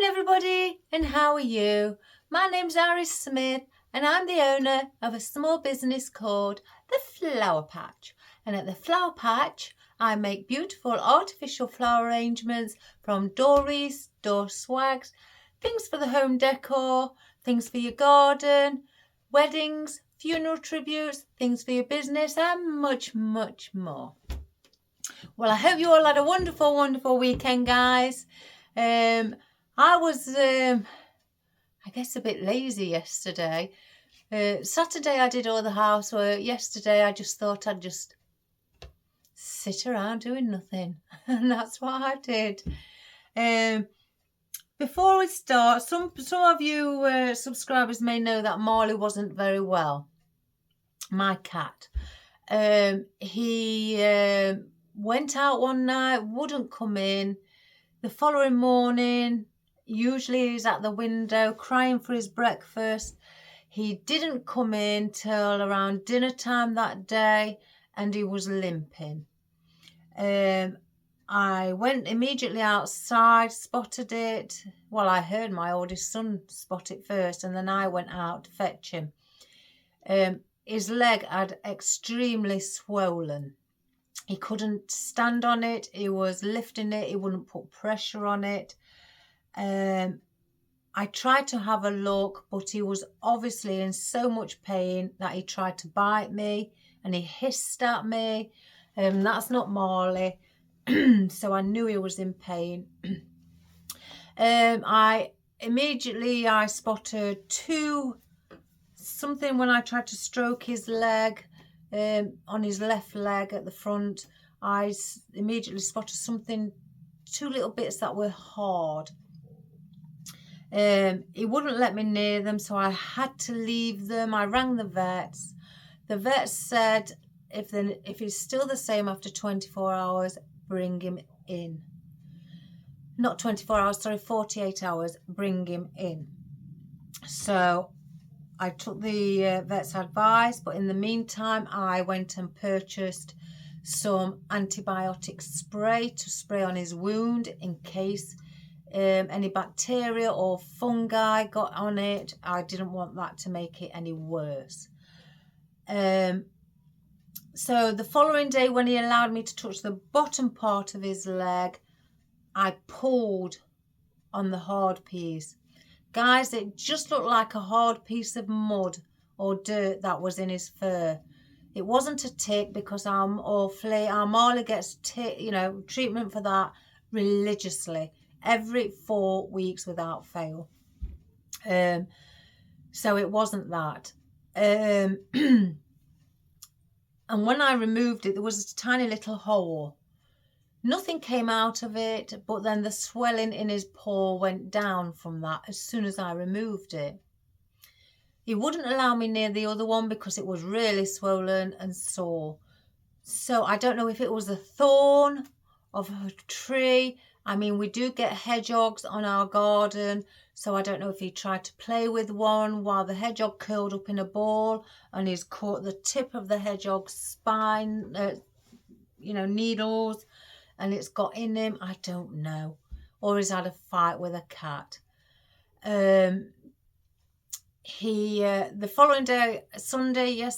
everybody, and how are you? My name's Iris Smith and I'm the owner of a small business called The Flower Patch. And at The Flower Patch I make beautiful artificial flower arrangements from door wreaths, door swags, things for the home decor, things for your garden, weddings, funeral tributes, things for your business and much more. Well, I hope you all had a wonderful weekend, guys. I was, I guess, a bit lazy yesterday. Saturday I did all the housework. Yesterday I just thought I'd just sit around doing nothing. And that's what I did. Before we start, some of you subscribers may know that Marley wasn't very well. My cat. He went out one night, wouldn't come in. The following morning, usually he's at the window crying for his breakfast. He didn't come in till around dinner time that day and he was limping. I went immediately outside, spotted it. Well, I heard my oldest son spot it first and then I went out to fetch him. His leg had extremely swollen. He couldn't stand on it. He was lifting it. He wouldn't put pressure on it. I tried to have a look, but he was obviously in so much pain that he tried to bite me and he hissed at me. That's not Marley. So I knew he was in pain. I spotted something when I tried to stroke his leg. On his left leg at the front, I immediately spotted two little bits that were hard. He wouldn't let me near them, so I had to leave them. I rang the vets. The vets said if he's still the same after 24 hours, bring him in. Not 24 hours, sorry, 48 hours, bring him in. So I took the vet's advice, but in the meantime, I went and purchased some antibiotic spray to spray on his wound in case any bacteria or fungi got on it. I didn't want that to make it any worse. So the following day, when he allowed me to touch the bottom part of his leg, I pulled on the hard piece. Guys, it just looked like a hard piece of mud or dirt that was in his fur. It wasn't a tick because our Marley gets treatment for that religiously every 4 weeks without fail. So it wasn't that. And when I removed it, there was a tiny little hole. Nothing came out of it, but then the swelling in his paw went down from that as soon as I removed it. He wouldn't allow me near the other one because it was really swollen and sore. So I don't know if it was a thorn of a tree. I mean, we do get hedgehogs on our garden, so I don't know if he tried to play with one while the hedgehog curled up in a ball and he's caught the tip of the hedgehog's spine, needles, and it's got in him. I don't know. Or he's had a fight with a cat. The following day, Saturday,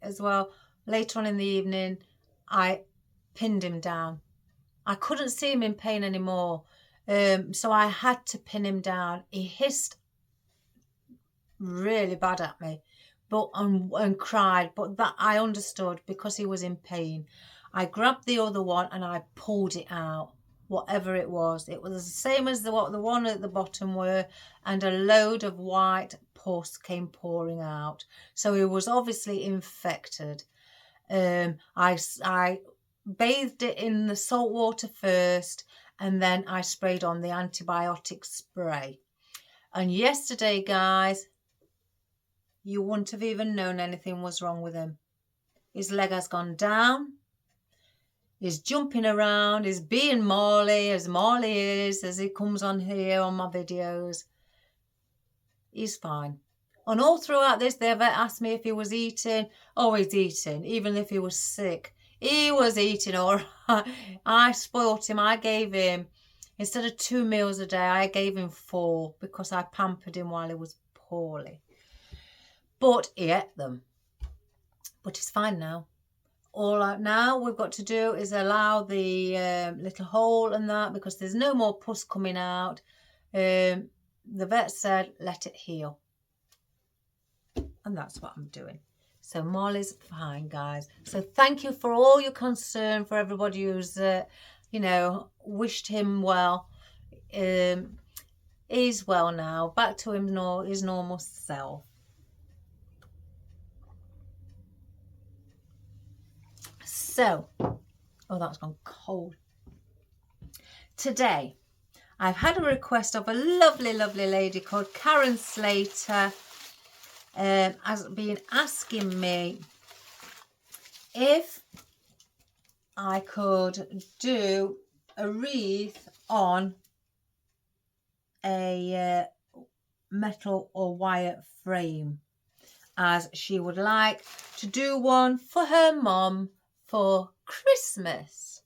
as well, later on in the evening, I pinned him down. I couldn't see him in pain anymore. So I had to pin him down. He hissed really bad at me, and cried, but that I understood because he was in pain. I grabbed the other one and I pulled it out, whatever it was. It was the same as what the one at the bottom were, and a load of white pus came pouring out. So he was obviously infected. I bathed it in the salt water first, and then I sprayed on the antibiotic spray. And yesterday, guys, you wouldn't have even known anything was wrong with him. His leg has gone down. He's jumping around. He's being Marley, as Marley is, as he comes on here on my videos. He's fine. And all throughout this, the vet asked me if he was eating. Oh, he's eating, even if he was sick. He was eating all right. I spoilt him. I gave him Instead of 2 meals a day, I gave him 4 because I pampered him while he was poorly. But he ate them. But he's fine now. All now we've got to do is allow the little hole and that, because there's no more pus coming out. The vet said, let it heal. And that's what I'm doing. So Molly's fine, guys. So thank you for all your concern, for everybody who's, you know, wished him well. He's well now. Back to his normal self. So, oh, that's gone cold. Today, I've had a request of a lovely, lovely lady called Karen Slater, has been asking me if I could do a wreath on a metal or wire frame, as she would like to do one for her mum for Christmas.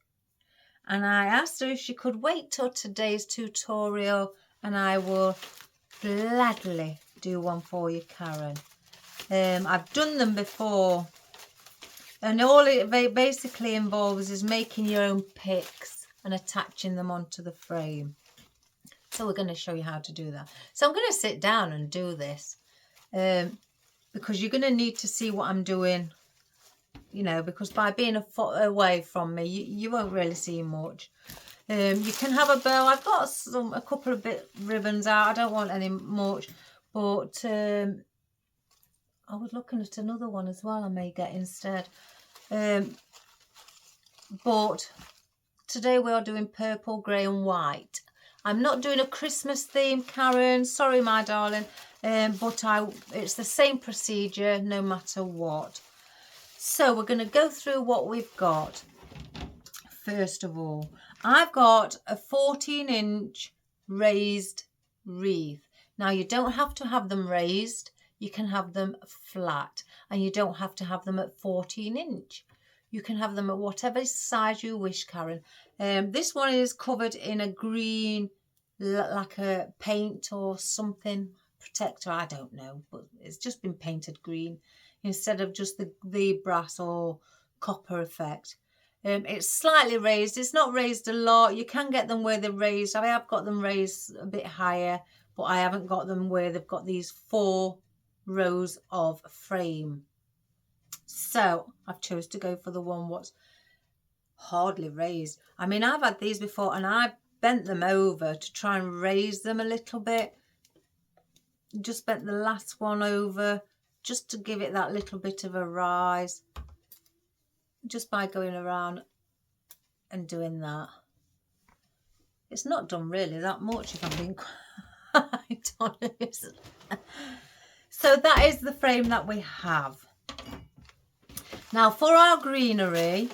And I asked her if she could wait till today's tutorial, and I will gladly do one for you, Karen. I've done them before, and all it basically involves is making your own picks and attaching them onto the frame. So we're going to show you how to do that. So I'm going to sit down and do this, because you're going to need to see what I'm doing, you know, because by being a foot away from me, you won't really see much. You can have a bow. I've got a couple of ribbons out. I don't want any much, but I was looking at another one as well I may get instead. But today we are doing purple, grey and white. I'm not doing a Christmas theme, Karen. Sorry, my darling. But it's the same procedure no matter what. So we're going to go through what we've got. First of all, I've got a 14-inch raised wreath. Now, you don't have to have them raised. You can have them flat. And you don't have to have them at 14-inch. You can have them at whatever size you wish, Karen. This one is covered in a green, like a paint or something, protector, I don't know. But it's just been painted green instead of just the brass or copper effect. It's slightly raised. It's not raised a lot. You can get them where they're raised. I have got them raised a bit higher, but I haven't got them where they've got these 4 rows of frame. So I've chose to go for the one what's hardly raised. I mean, I've had these before and I bent them over to try and raise them a little bit. Just bent the last one over just to give it that little bit of a rise, just by going around and doing that. It's not done really that much, if I'm being quite honest. So that is the frame that we have. Now for our greenery,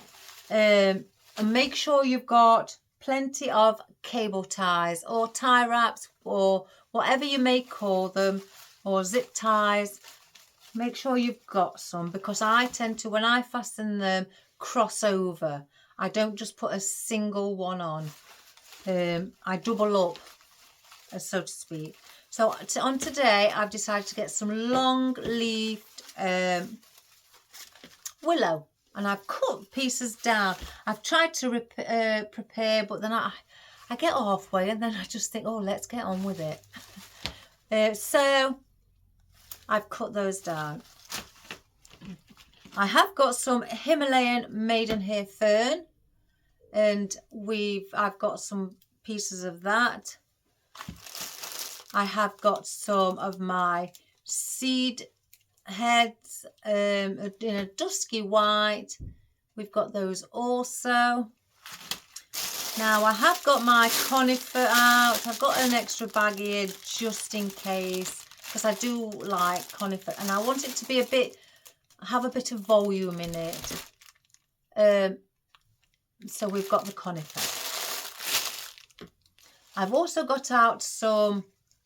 and make sure you've got plenty of cable ties or tie wraps or whatever you may call them, or zip ties. Make sure you've got some, because I tend to, when I fasten them, cross over. I don't just put a single one on. I double up, so to speak. So on today, I've decided to get some long-leaved willow, and I've cut pieces down. I've tried to prepare, but then I get halfway and then I just think, oh, let's get on with it. So I've cut those down. I have got some Himalayan maidenhair fern, and I've got some pieces of that. I have got some of my seed heads in a dusky white. We've got those also. Now I have got my conifer out. I've got an extra bag here just in case, because I do like conifer and I want it to be have a bit of volume in it. So we've got the conifer. I've also got out some,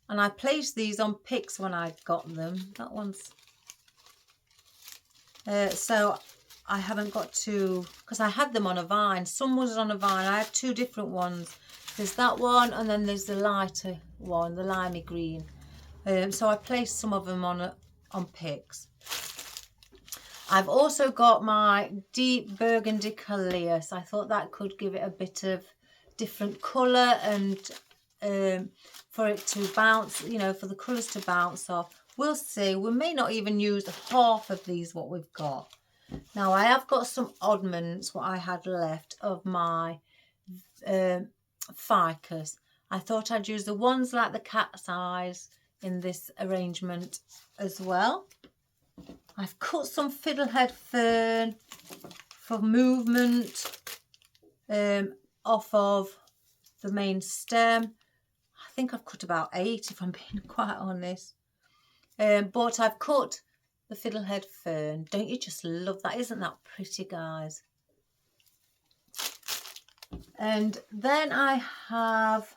and I placed these on picks when I got them. That one's so I haven't got to, because I had them on a vine. Some was on a vine. I had 2 different ones. There's that one, and then there's the lighter one, the limey green. So I placed some of them on picks. I've also got my deep burgundy Calais. I thought that could give it a bit of different colour, and for it to bounce, you know, for the colours to bounce off. We'll see. We may not even use half of these, what we've got. Now, I have got some oddments, what I had left of my ficus. I thought I'd use the ones like the cat's eyes in this arrangement as well. I've cut some fiddlehead fern for movement off of the main stem. I think I've cut about 8, if I'm being quite honest. But I've cut the fiddlehead fern. Don't you just love that? Isn't that pretty, guys? And then I have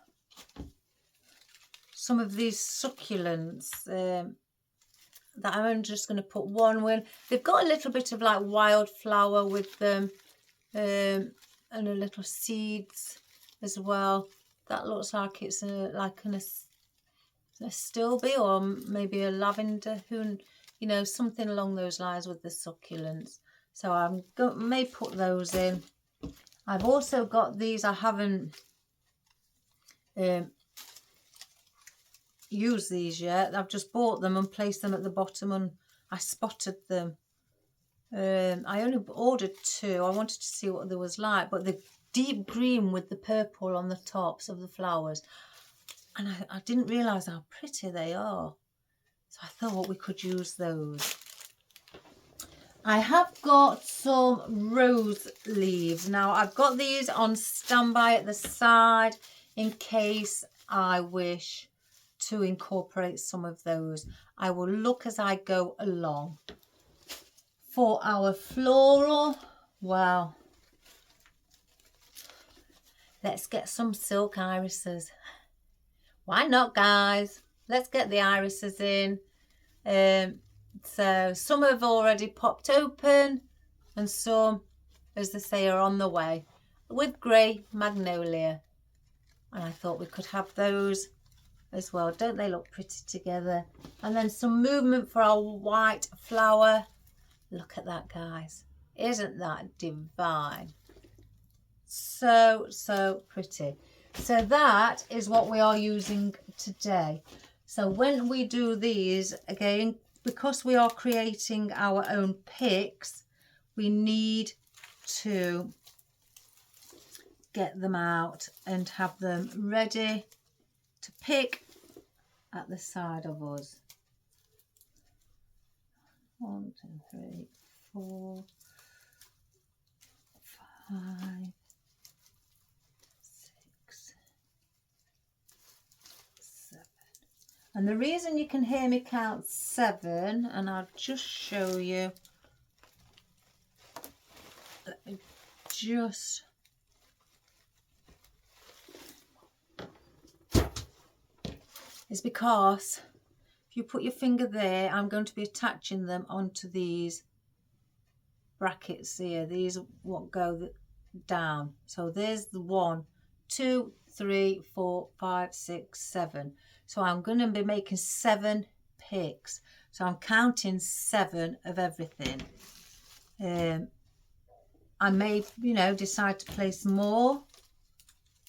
some of these succulents that I'm just going to put one with. They've got a little bit of like wildflower with them, and a little seeds as well. That looks like it's like a stilby or maybe a lavender, you know, something along those lines with the succulents. So I'm may put those in. I've also got these. I haven't used these yet. I've just bought them and placed them at the bottom, and I spotted them. I only ordered 2. I wanted to see what there was like, but the deep green with the purple on the tops of the flowers, and I didn't realise how pretty they are, so I thought we could use those. I have got some rose leaves. Now, I've got these on standby at the side in case I wish to incorporate some of those. I will look as I go along. For our floral, well, let's get some silk irises. Why not, guys? Let's get the irises in. So some have already popped open, and some, as they say, are on the way with grey magnolia. And I thought we could have those as well. Don't they look pretty together? And then some movement for our white flower. Look at that, guys. Isn't that divine? So, so pretty. So that is what we are using today. So when we do these, again, because we are creating our own picks, we need to get them out and have them ready to pick at the side of us. 1, 2, 3, 4, 5, 6, 7. And the reason you can hear me count 7, and I'll just show you, let me just, is because if you put your finger there, I'm going to be attaching them onto these brackets here. These won't go down. So there's the 1, 2, 3, 4, 5, 6, 7. So I'm going to be making 7 picks. So I'm counting 7 of everything. I may, you know, decide to place more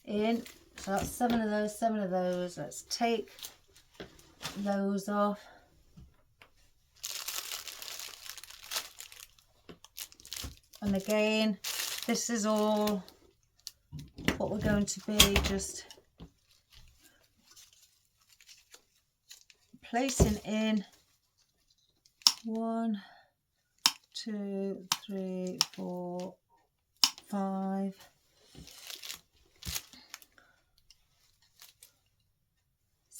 in. So that's 7 of those, 7 of those. Let's take those off. And again, this is all what we're going to be just placing in. 1, 2, 3, 4, 5,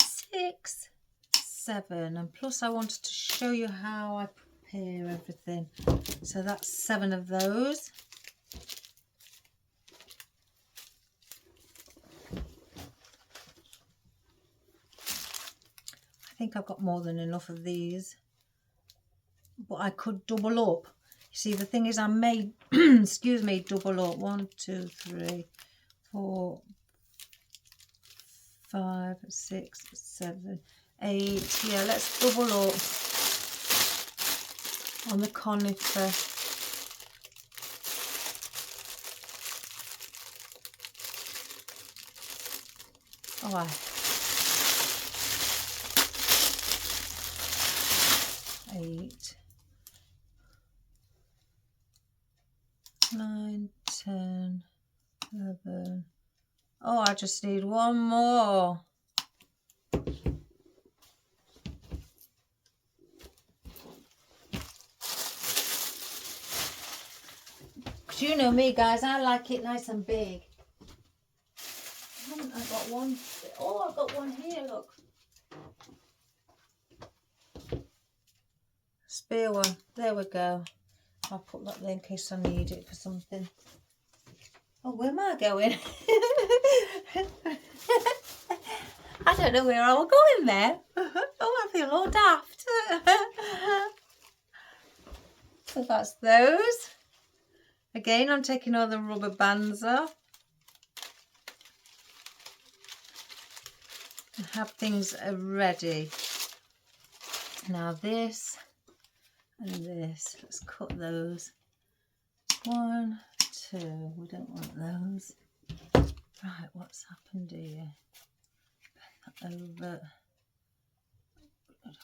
6, 7, and plus I wanted to show you how I prepare everything. So that's 7 of those. I think I've got more than enough of these, but I could double up. You see, the thing is, I may excuse me, double up. 1, 2, 3, 4, 5, 6, 7, 8. Yeah, let's double up on the conifer. Oh, 8, 9, 10, 11. Oh, I just need one more. Because you know me, guys, I like it nice and big. Haven't I got one? Oh, I've got one here, look. Spare one. There we go. I'll put that there in case I need it for something. Oh, where am I going? I don't know where I'm going there. Oh, I feel all daft. So that's those. Again, I'm taking all the rubber bands off. And have things ready. Now this and this. Let's cut those. 1, 2. We don't want those. Right, what's happened here? Bend that over.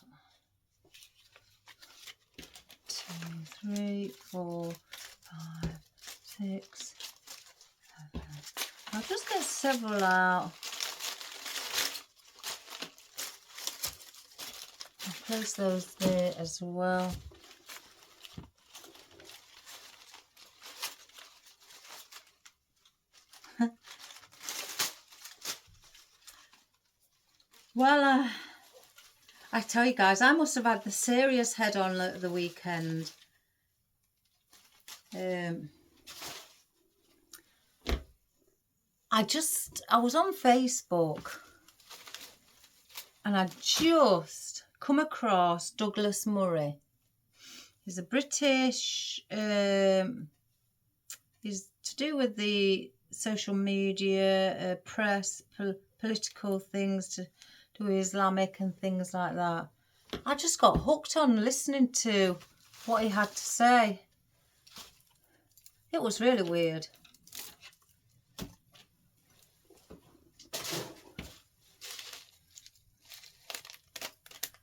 2, 3, 4, 5, 6, 7. I'll just get several out. I'll place those there as well. Well, I tell you guys, I must have had the serious head on the weekend. I was on Facebook and I just come across Douglas Murray. He's a British, he's to do with the social media, press, political things to do with Islamic and things like that. I just got hooked on listening to what he had to say. It was really weird.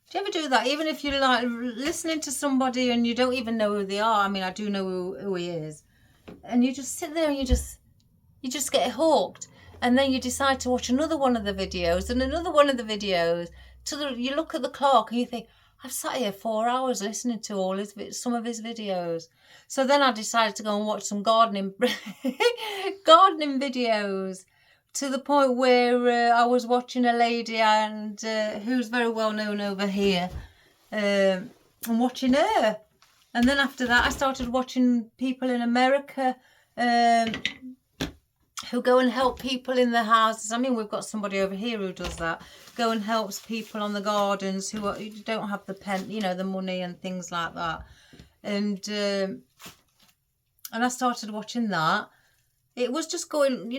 Do you ever do that? Even if you're like listening to somebody and you don't even know who they are. I mean, I do know who he is. And you just sit there and you just get hooked. And then you decide to watch another one of the videos and another one of the videos. You look at the clock and you think, I've sat here 4 hours listening to some of his videos. So then I decided to go and watch some gardening videos, to the point where I was watching a lady and who's very well known over here, and watching her. And then after that I started watching people in America who go and help people in their houses. I mean, we've got somebody over here who does that. Go and helps people on the gardens who don't have the money and things like that. And I started watching that. It was just going,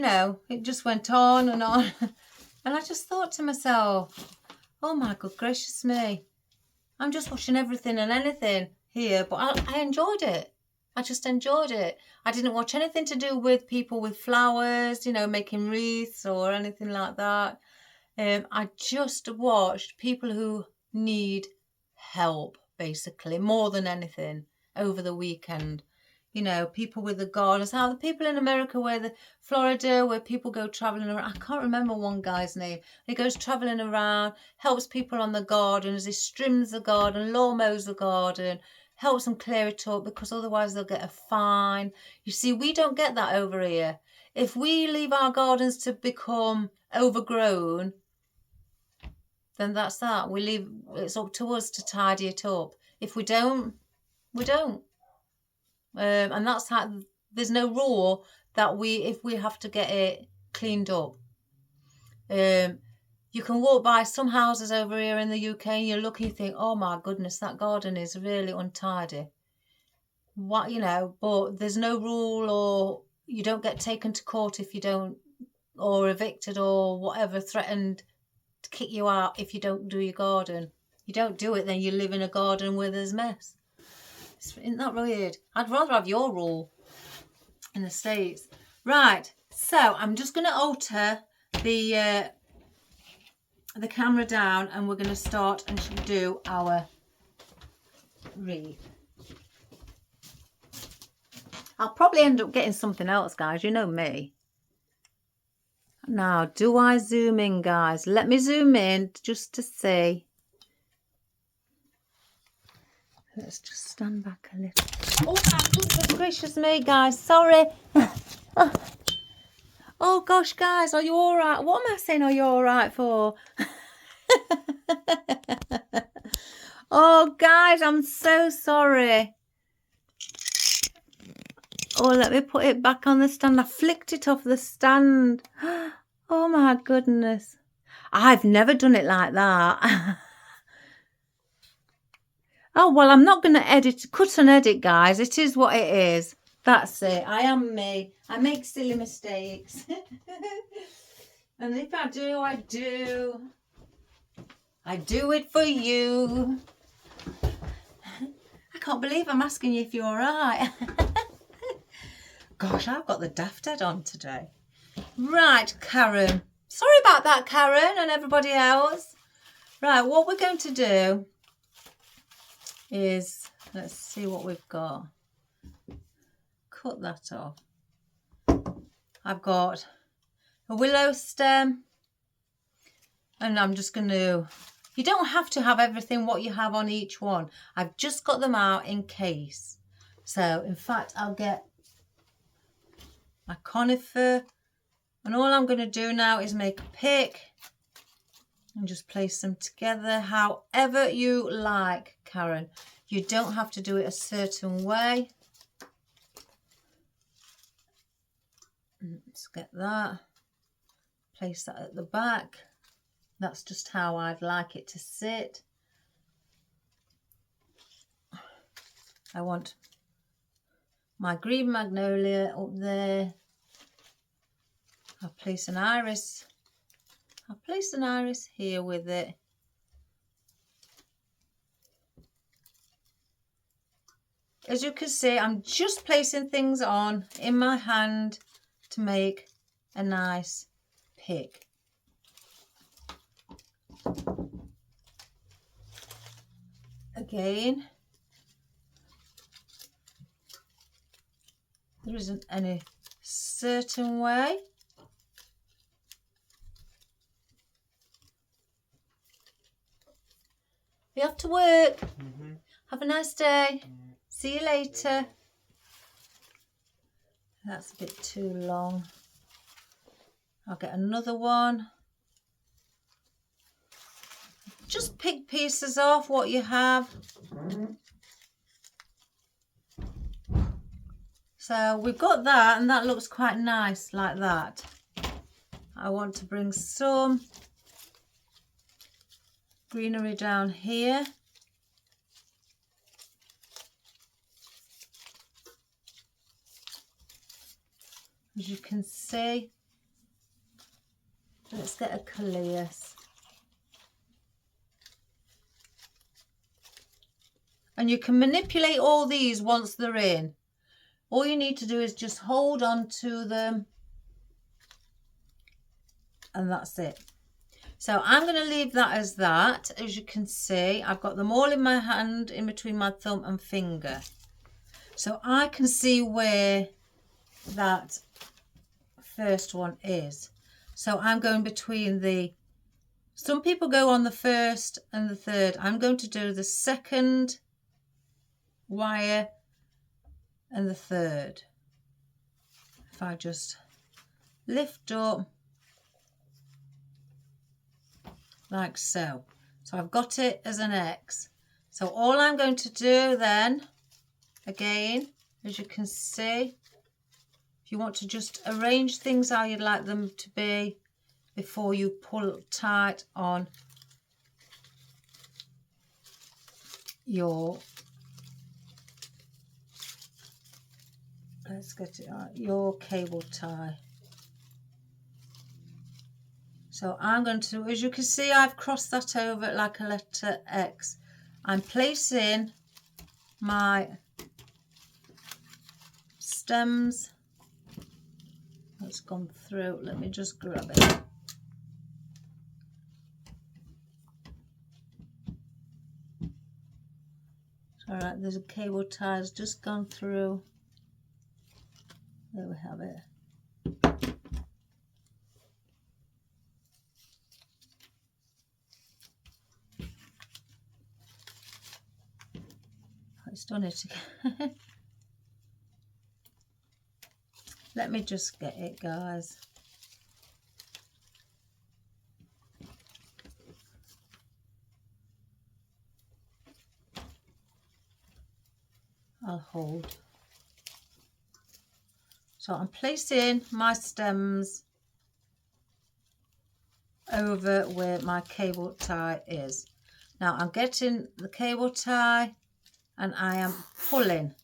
it just went on and on. And I just thought to myself, oh my good gracious me, I'm just watching everything and anything here, but I enjoyed it. I just enjoyed it. I didn't watch anything to do with people with flowers, making wreaths or anything like that. I just watched people who need help, basically, more than anything, over the weekend. People with the gardens. How the people in America, Florida, where people go travelling around. I can't remember one guy's name. He goes travelling around, helps people on the gardens. He trims the garden, lawn mows the garden, helps them clear it up, because otherwise they'll get a fine. You see, we don't get that over here. If we leave our gardens to become overgrown, then that's that. It's up to us to tidy it up. If we don't, we don't. And that's how, there's no rule that if we have to get it cleaned up. You can walk by some houses over here in the UK and you look and you think, oh my goodness, that garden is really untidy. But there's no rule, or you don't get taken to court if you don't, or evicted or whatever, threatened to kick you out if you don't do your garden. You don't do it, then you live in a garden where there's mess. Isn't that weird? I'd rather have your rule in the States. Right, so I'm just going to alter the camera down, and we're going to start and do our wreath. I'll probably end up getting something else, guys. You know me. Now, do I zoom in, guys? Let me zoom in just to see. Let's just stand back a little. Oh, my goodness gracious me, guys. Sorry. Oh, gosh, guys. Are you all right? What am I saying are you all right for? Oh, guys, I'm so sorry. Oh, let me put it back on the stand. I flicked it off the stand. Oh, my goodness. I've never done it like that. Oh, well, I'm not going to cut and edit, guys. It is what it is. That's it. I am me. I make silly mistakes. And if I do, I do. I do it for you. I can't believe I'm asking you if you're all right. Gosh, I've got the daft head on today. Right, Karen. Sorry about that, Karen, and everybody else. Right, what we're going to do is, let's see what we've got. Cut that off. I've got a willow stem, and I'm just going to, you don't have to have everything what you have on each one. I've just got them out in case. So, in fact, I'll get my conifer, and all I'm going to do now is make a pick and just place them together however you like, Karen. You don't have to do it a certain way. Let's get that. Place that at the back. That's just how I'd like it to sit. I want my green magnolia up there. I'll place an iris. I'll place an iris here with it. As you can see, I'm just placing things on in my hand to make a nice pick. Again, there isn't any certain way. We have to work. Have a nice day. See you later. That's a bit too long. I'll get another one. Just pick pieces off what you have. So we've got that, and that looks quite nice like that. I want to bring some greenery down here. As you can see, let's get a Callias. And you can manipulate all these once they're in. All you need to do is just hold on to them, and that's it. So I'm going to leave that as that. As you can see, I've got them all in my hand, in between my thumb and finger. So I can see where that first one is. So I'm going between the, some people go on the first and the third. I'm going to do the second wire and the third. If I just lift up like so. So I've got it as an X. So all I'm going to do then, again, as you can see, if you want to just arrange things how you'd like them to be before you pull tight on your, let's get it out, your cable tie. So I'm going to, as you can see, I've crossed that over like a letter X. I'm placing my stems. That's gone through. Let me just grab it. All right, there's a cable tie has just gone through. There we have it. It's done it again. Let me just get it, guys. I'll hold. So I'm placing my stems over where my cable tie is. Now I'm getting the cable tie and I am pulling.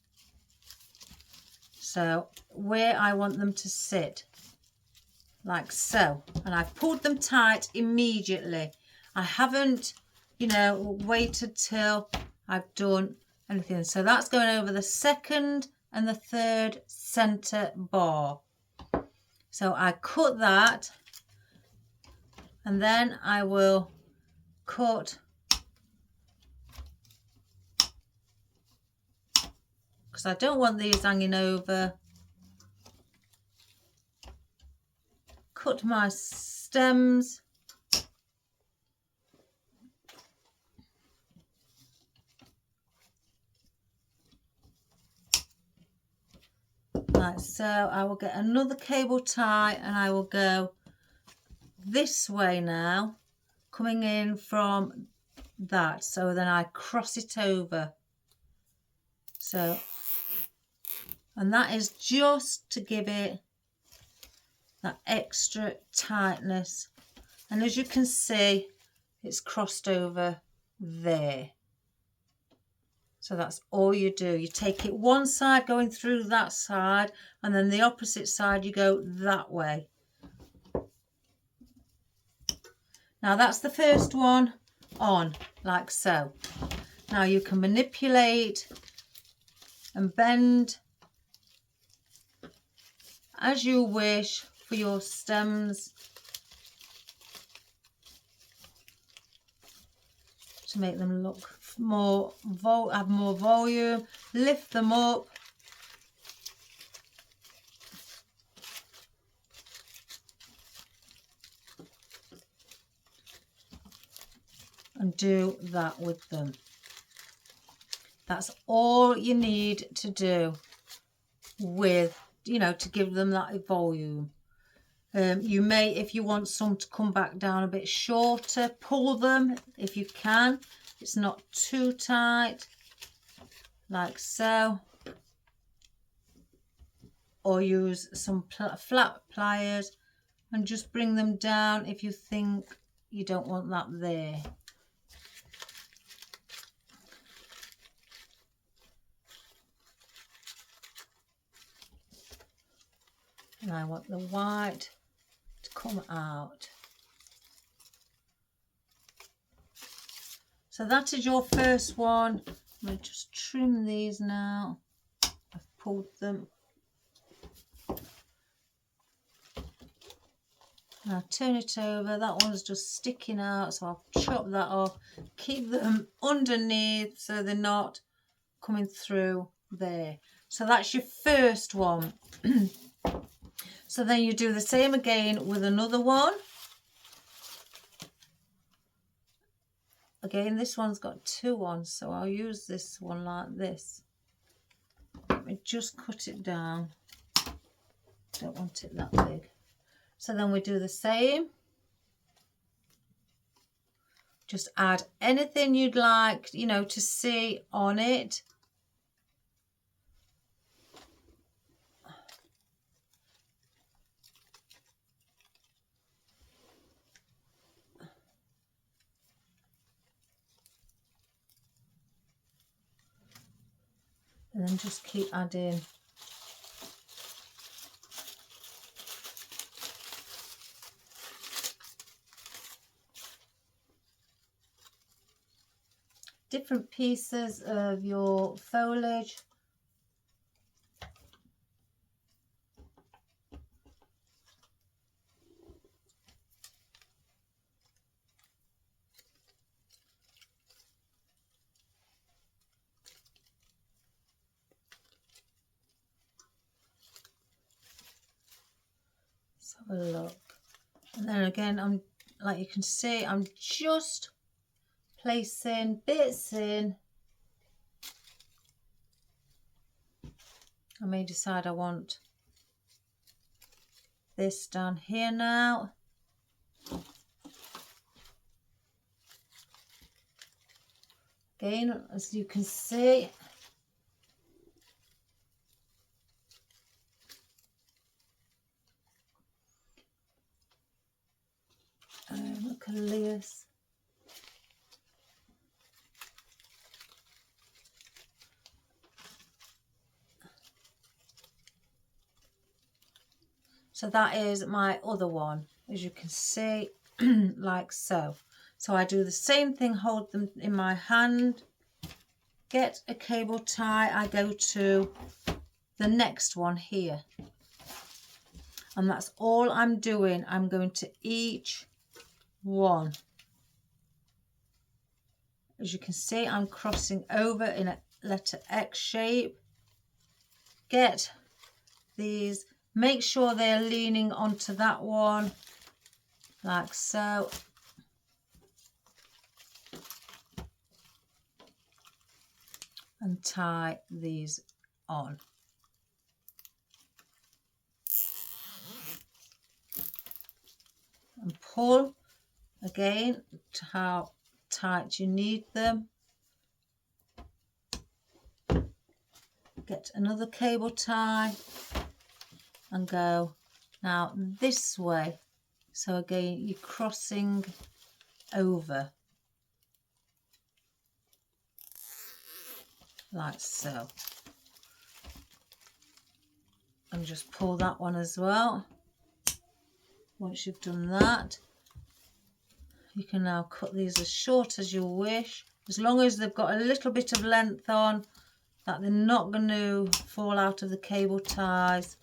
So where I want them to sit, like so. And I've pulled them tight immediately. I haven't, you know, waited till I've done anything. So that's going over the second and the third center bar. So I cut that and then I will cut, because I don't want these hanging over. Cut my stems. Like so. I will get another cable tie and I will go this way now, coming in from that. So then I cross it over. So, and that is just to give it that extra tightness. And as you can see, it's crossed over there. So that's all you do. You take it one side going through that side, and then the opposite side you go that way. Now that's the first one on, like so. Now you can manipulate and bend as you wish for your stems to make them look more, have more volume. Lift them up. And do that with them. That's all you need to do with, you know, to give them that volume. You may, if you want some to come back down a bit shorter, pull them if you can. It's not too tight, like so. Or use some flat pliers and just bring them down if you think you don't want that there. And I want the white to come out. So that is your first one. I'm going to just trim these now. I've pulled them. Now turn it over. That one's just sticking out, so I'll chop that off. Keep them underneath so they're not coming through there. So that's your first one. So then you do the same again with another one. Again, this one's got two on, so I'll use this one like this. Let me just cut it down. Don't want it that big. So then we do the same. Just add anything you'd like, you know, to see on it. And then just keep adding. different pieces of your foliage. Let's have a look. And then again, I'm, like you can see, I'm just placing bits in. I may decide I want this down here now. Again, as you can see, look at Leah's. So that is my other one, as you can see, like so. So I do the same thing, hold them in my hand, get a cable tie, I go to the next one here. And that's all I'm doing. I'm going to each one. As you can see, I'm crossing over in a letter X shape. Get these, make sure they're leaning onto that one, like so. And tie these on. And pull again to how tight you need them. Get another cable tie and go now this way. So again, you're crossing over like so. And just pull that one as well. Once you've done that, you can now cut these as short as you wish, as long as they've got a little bit of length on, that they're not going to fall out of the cable ties.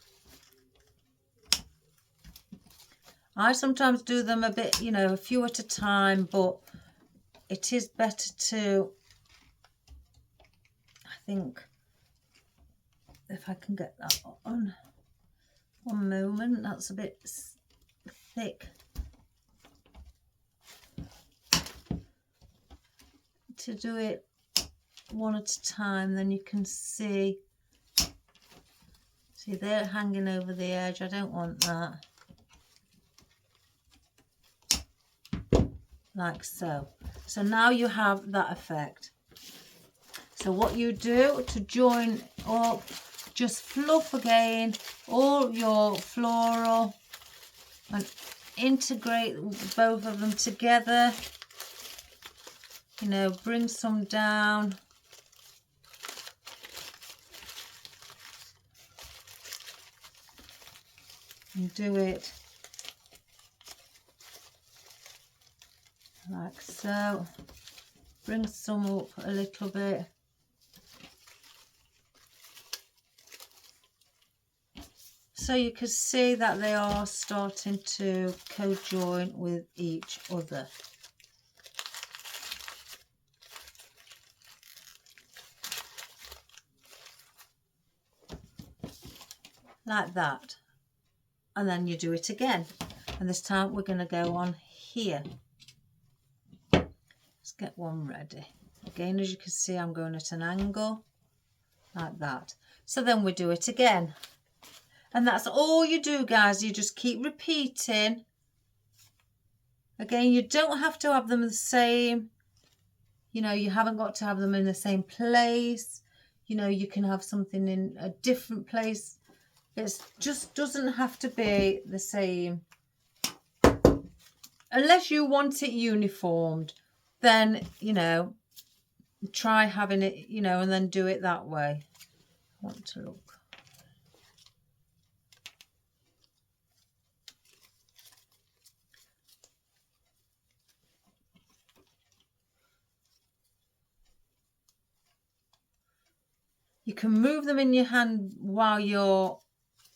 I sometimes do them a bit, you know, a few at a time, but it is better to, I think, if I can get that on. One moment, that's a bit thick. To do it one at a time, then you can see they're hanging over the edge. I don't want that. Like so. So now you have that effect. So what you do to join up, just fluff again all your floral and integrate both of them together. You know, bring some down. And do it like so. Bring some up a little bit. So you can see that they are starting to co-join with each other. Like that. And then you do it again. And this time we're going to go on here. Let's get one ready. Again, as you can see, I'm going at an angle like that. So then we do it again. And that's all you do, guys. You just keep repeating. Again, you don't have to have them the same. You know, you haven't got to have them in the same place. You know, you can have something in a different place. It just doesn't have to be the same. Unless you want it uniformed, then, you know, try having it, you know, and then do it that way. I want to look. You can move them in your hand while you're,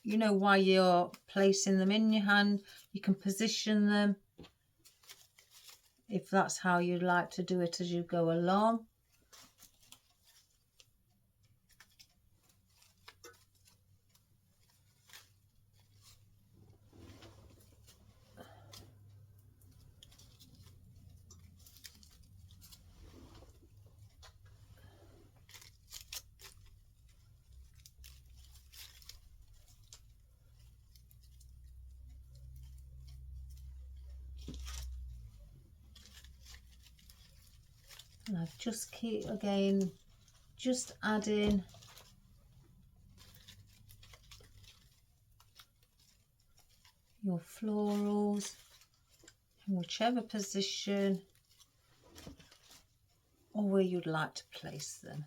while you're placing them in your hand. You can position them if that's how you'd like to do it as you go along. And I just keep, again, just adding your florals in whichever position or where you'd like to place them.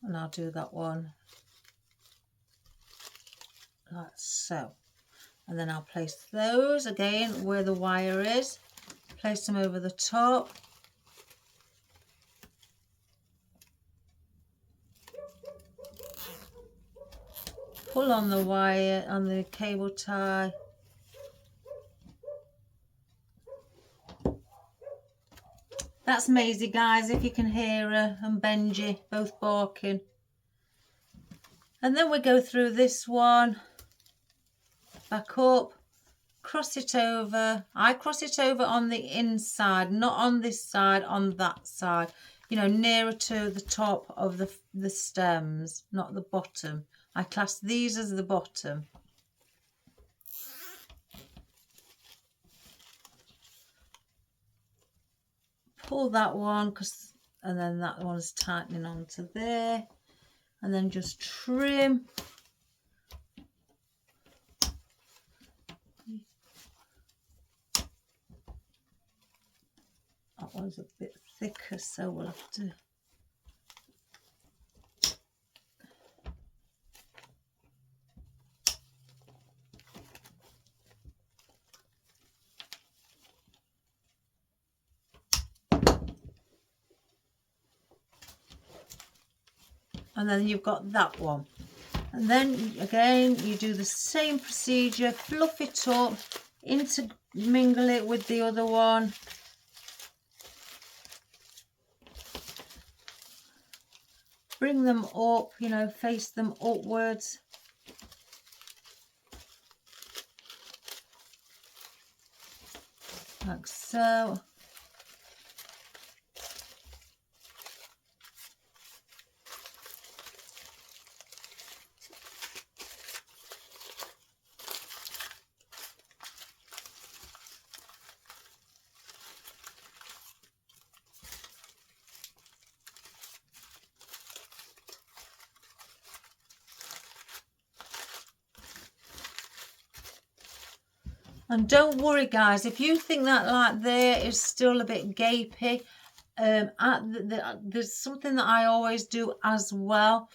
And I'll do that one like so. And then I'll place those again where the wire is. Place them over the top. Pull on the wire, on the cable tie. That's Maisie, guys, if you can hear her, and Benji both barking. And then we go through this one, back up, cross it over. I cross it over on the inside, not on this side, on that side, nearer to the top of the stems, not the bottom. I class these as the bottom. Pull that one, and then that one's tightening onto there. And then just trim. That one's a bit thicker, so we'll have to... And then you've got that one. And then again, you do the same procedure, fluff it up, intermingle it with the other one. Bring them up, face them upwards. Like so. And don't worry, guys, if you think that like there is still a bit gapy, there's something that I always do as well.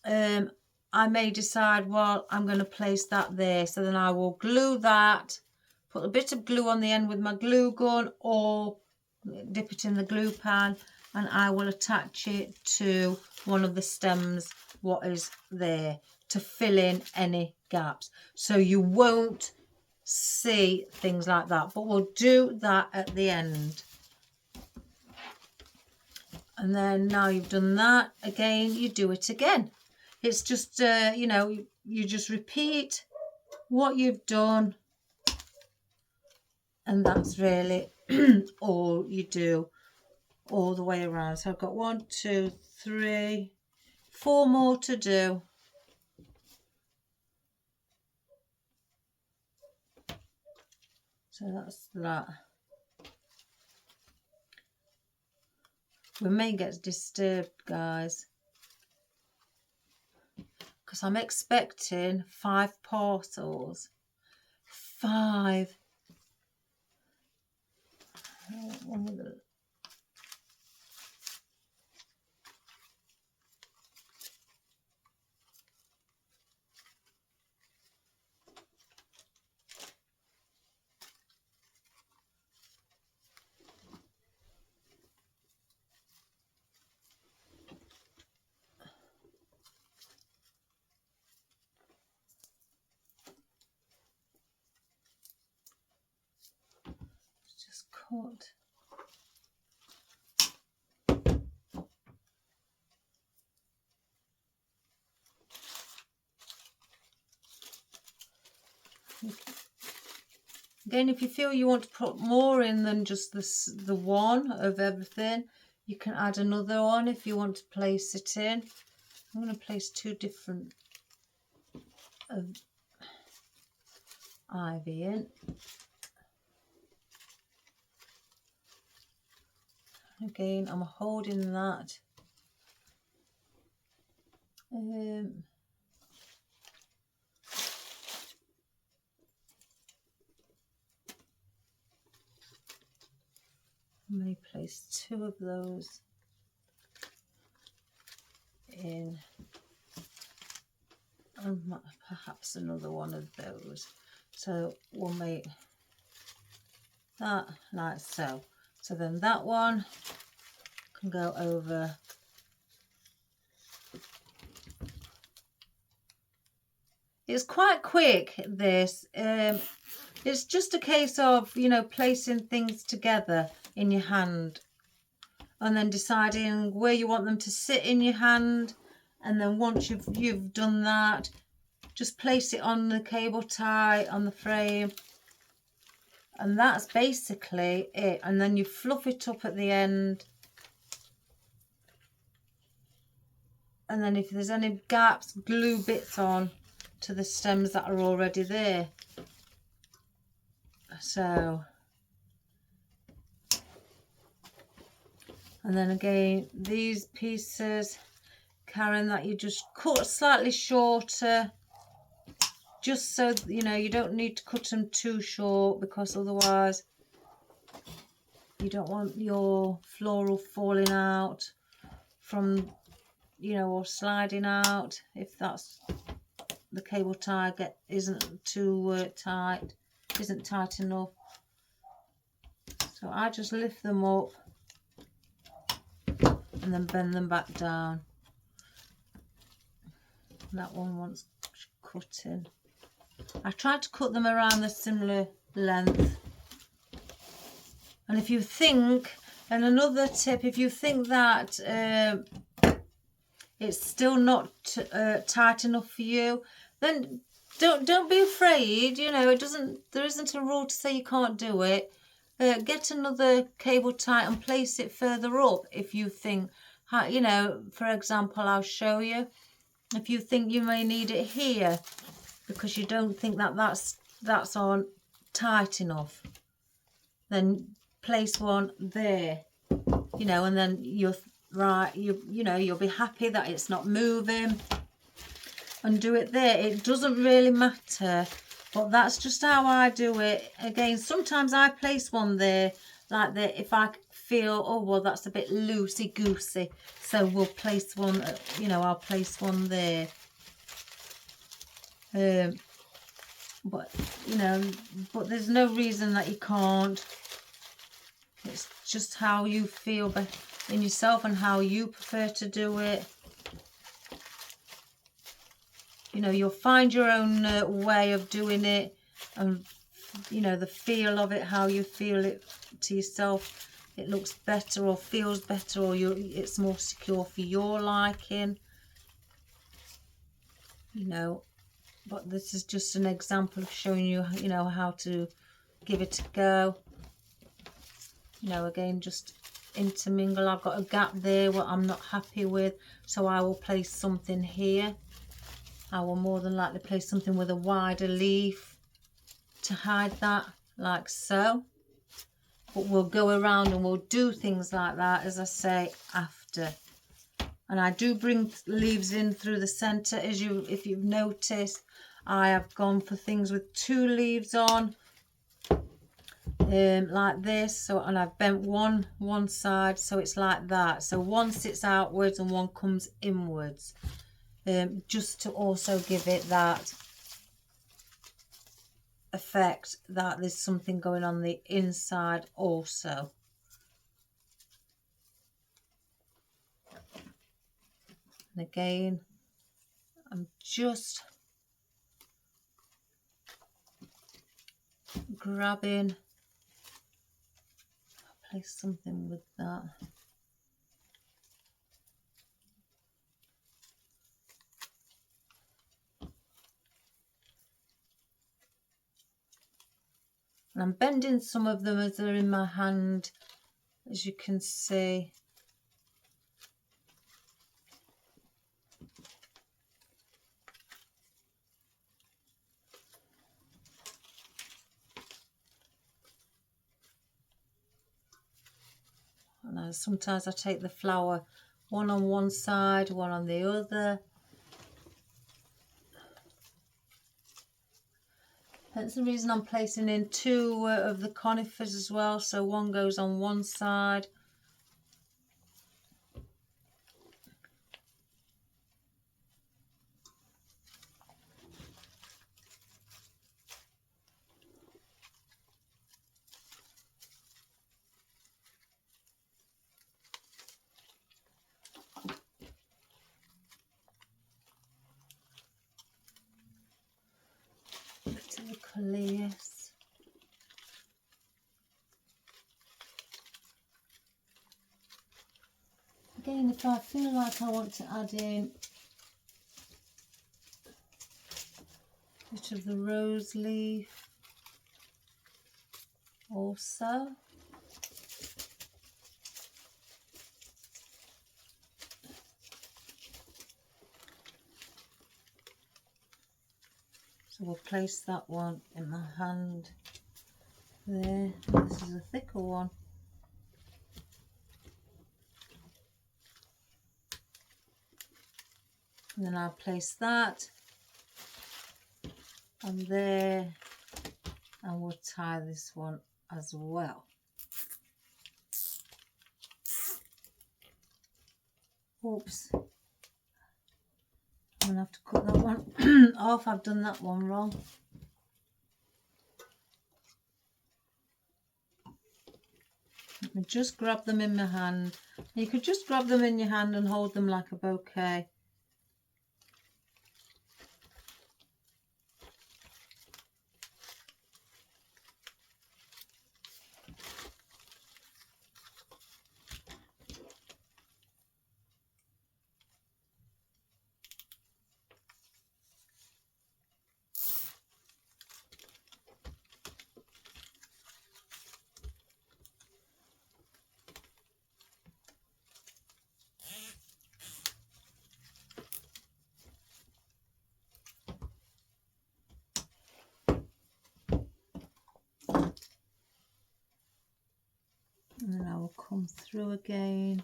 I may decide, well, I'm going to place that there. So then I will glue that, put a bit of glue on the end with my glue gun or dip it in the glue pan, and I will attach it to one of the stems, what is there, to fill in any gaps. So you won't see things like that, but we'll do that at the end. And then now you've done that, again, you do it again. It's just, you just repeat what you've done, and that's really all you do all the way around. So I've got 1, 2, 3, 4 more to do. So that's that. We may get disturbed, guys, because I'm expecting 5 parcels. 5. cut. Again, if you feel you want to put more in than just the one of everything, you can add another one if you want to place it in. I'm going to place 2 different of ivy in. Again, I'm holding that. I may place 2 of those in, and perhaps another one of those. So we'll make that like so. So then that one can go over. It's quite quick, this. It's just a case of, you know, placing things together in your hand and then deciding where you want them to sit in your hand. And then once you've done that, just place it on the cable tie on the frame. And that's basically it. And then you fluff it up at the end. And then if there's any gaps, glue bits on to the stems that are already there. So, and then again, these pieces, Karen, that you just cut slightly shorter, just so, you know, you don't need to cut them too short, because otherwise you don't want your floral falling out from, you know, or sliding out if that's the cable tie isn't too tight, isn't tight enough. So I just lift them up and then bend them back down. That one wants cutting. I tried to cut them around the similar length. And if you think, and another tip, if you think that it's still not tight enough for you, then don't be afraid. You know, there isn't a rule to say you can't do it. Get another cable tie and place it further up if you think, you know, for example, I'll show you. If you think you may need it here because you don't think that's on tight enough, then place one there, you know, and then you'll be happy that it's not moving, and do it there. It doesn't really matter, but that's just how I do it. Again, sometimes I place one there like that if I feel, oh well, that's a bit loosey goosey, so we'll place one, you know, I'll place one there. But you know, but there's no reason that you can't. It's just how you feel in yourself and how you prefer to do it. You know, you'll find your own way of doing it, and you know, the feel of it, how you feel it to yourself. It looks better or feels better, or it's more secure for your liking. You know, but this is just an example of showing you, you know, how to give it a go. You know, again, just intermingle. I've got a gap there what I'm not happy with, so I will place something here. I will more than likely place something with a wider leaf to hide that, like so. But we'll go around and we'll do things like that, as I say, after. And I do bring leaves in through the centre, if you've noticed. I have gone for things with 2 leaves on, like this. So, and I've bent one side, so it's like that. So one sits outwards and one comes inwards. Just to also give it that effect that there's something going on the inside also. And again, I'm just grabbing place something with that. And I'm bending some of them as they're in my hand, as you can see. And sometimes I take the flower one on one side, one on the other. That's the reason I'm placing in two of the conifers as well, so one goes on one side. Bit of the coleus. Again, if I feel like I want to add in a bit of the rose leaf also. So we'll place that one in my hand there. This is a thicker one. And then I'll place that on there, and we'll tie this one as well. Oops. I'm going to have to cut that one off. I've done that one wrong. Let me just grab them in my hand. You could just grab them in your hand and hold them like a bouquet. And then I will come through again.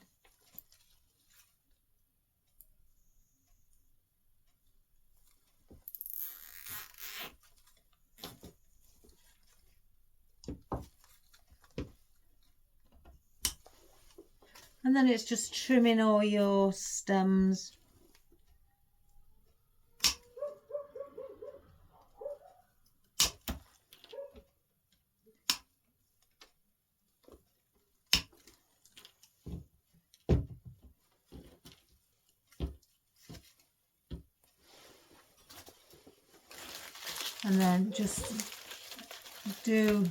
And then it's just trimming all your stems. And then just do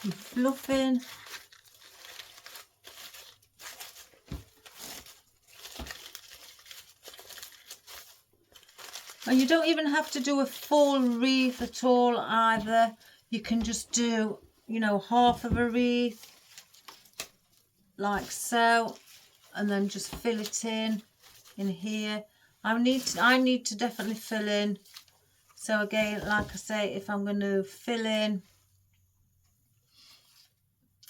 your fluffing. And you don't even have to do a full wreath at all either. You can just do, you know, half of a wreath, like so, and then just fill it in here. I need to definitely fill in. So again, like I say, if I'm going to fill in,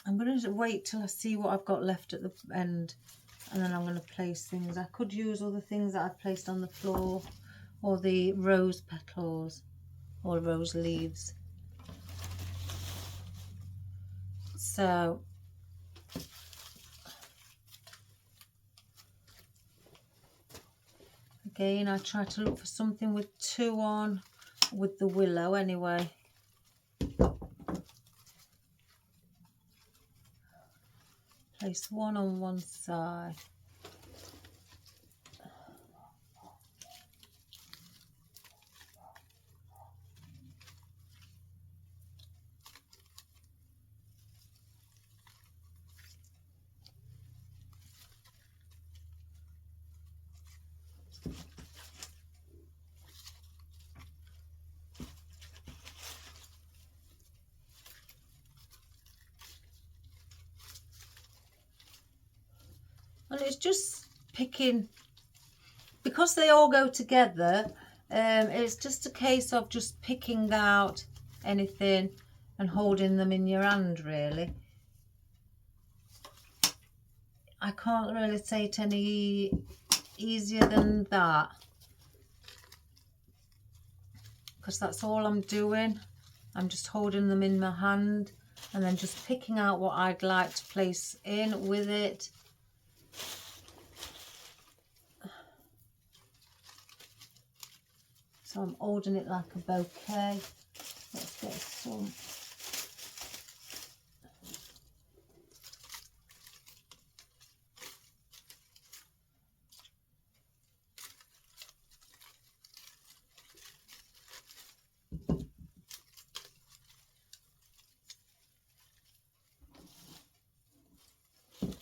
I'm going to wait till I see what I've got left at the end, and then I'm going to place things. I could use all the things that I've placed on the floor, or the rose petals, or rose leaves. So again, I try to look for something with two on, with the willow anyway. Place one on one side. And it's just picking, because they all go together, it's just a case of just picking out anything and holding them in your hand, really. I can't really say it any easier than that, because that's all I'm doing. I'm just holding them in my hand and then just picking out what I'd like to place in with it. So I'm holding it like a bouquet. Let's get some.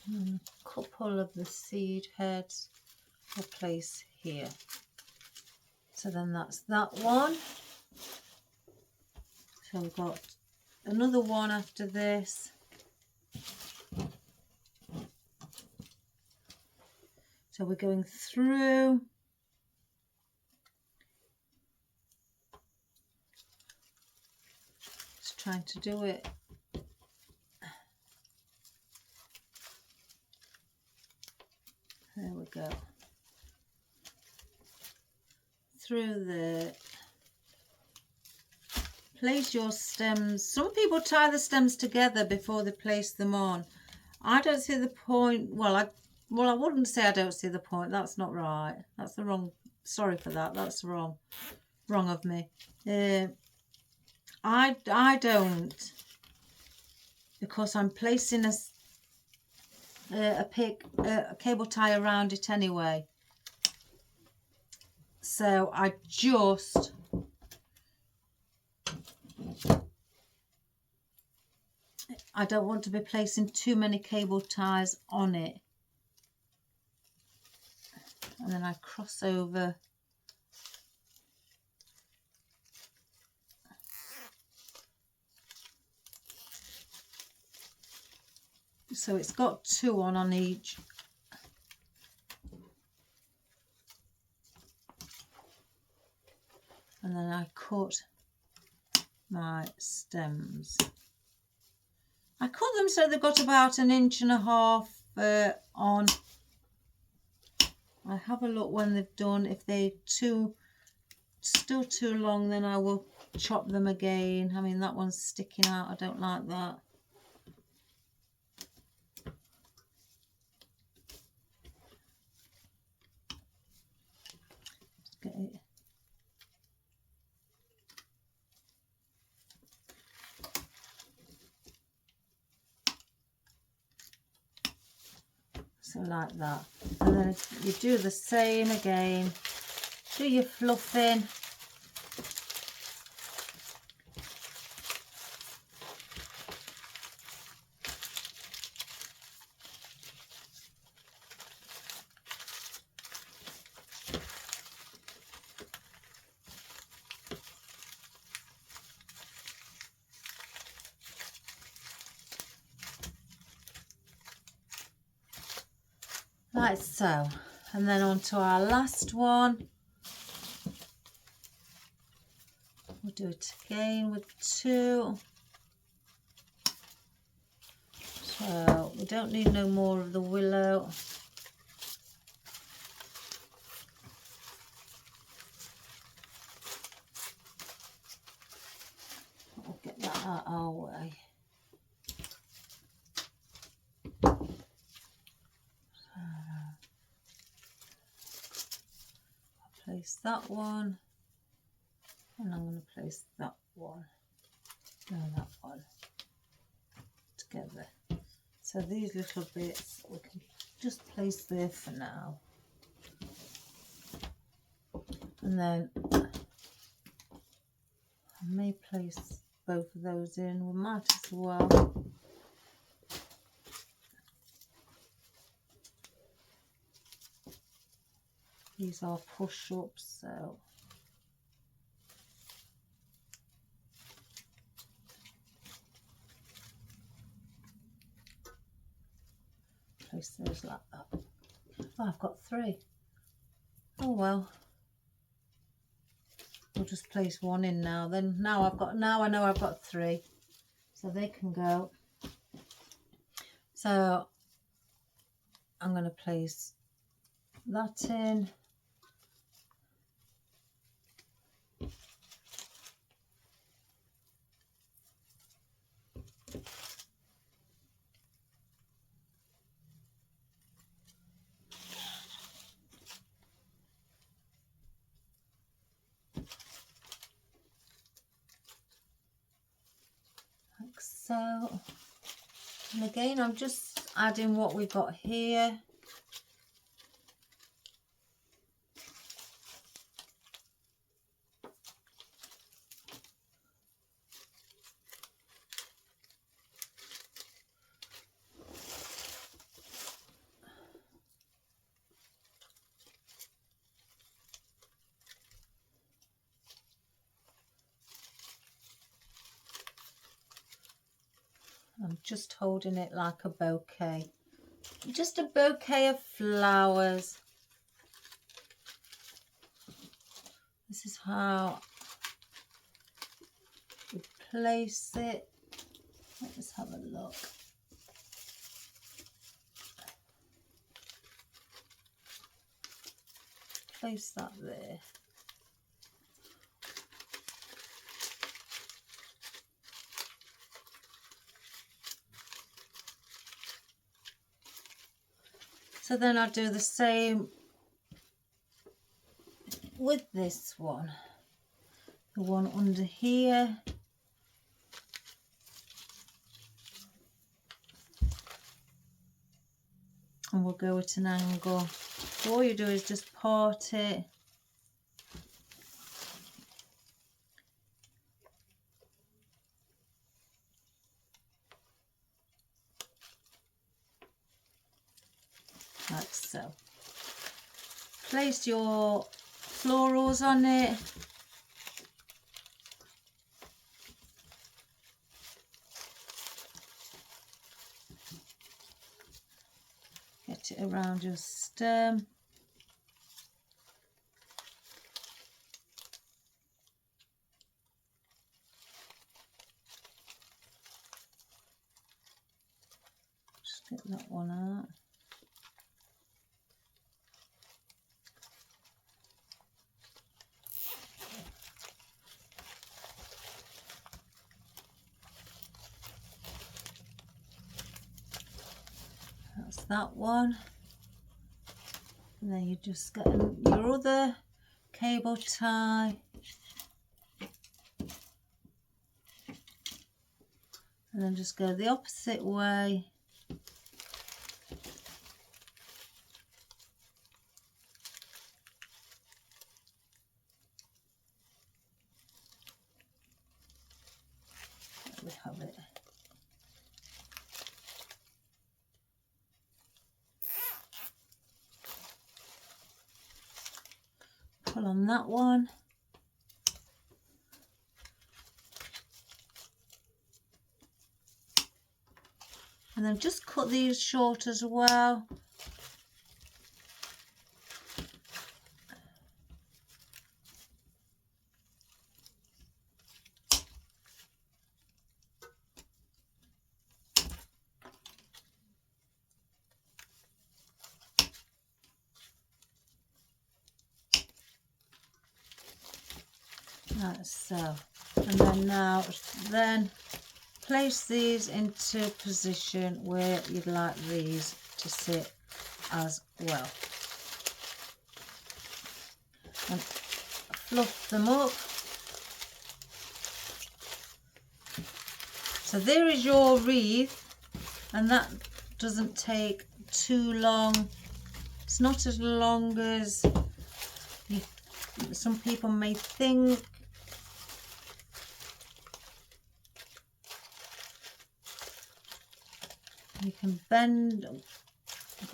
And a couple of the seed heads I'll place here. So then that's that one. So we've got another one after this. So we're going through. Just trying to do it. There we go. Through the. Place your stems. Some people tie the stems together before they place them on. I don't see the point. Well, I wouldn't say I don't see the point. That's not right. That's the wrong. Sorry for that. That's wrong. Wrong of me. I don't, because I'm placing a cable tie around it anyway. So I just. I don't want to be placing too many cable ties on it. And then I cross over. So it's got 2 on each. And then I cut my stems. I cut them so they've got about 1.5 inches on. I have a look when they've done. If they're still too long, then I will chop them again. I mean, that one's sticking out. I don't like that. Just get it. So like that. And then you do the same again. Do your fluffing. Like so. And then on to our last one. We'll do it again with 2. So we don't need no more of the willow. I'll get that out of our way. Place that one, and I'm going to place that one and that one together. So these little bits we can just place there for now, and then I may place both of those in. We might as well. These are push-ups, so place those like that. Oh, I've got 3. Oh well. We'll just place 1 in now. Then now I know I've got 3, so they can go. So I'm going to place that in. Like so. And again, I'm just adding what we've got here. I'm just holding it like a bouquet. Just a bouquet of flowers. This is how we place it. Let's have a look. Place that there. So then I do the same with this one. The one under here. And we'll go at an angle. So all you do is just part it. Like so. Place your florals on it. Get it around your stem. Just get that one out. That's that one. And then you just get your other cable tie. And then just go the opposite way. There we have it. Pull on that one. And then just cut these short as well. Like so. And then place these into position where you'd like these to sit as well. And fluff them up. So there is your wreath, and that doesn't take too long. It's not as long as some people may think. You can bend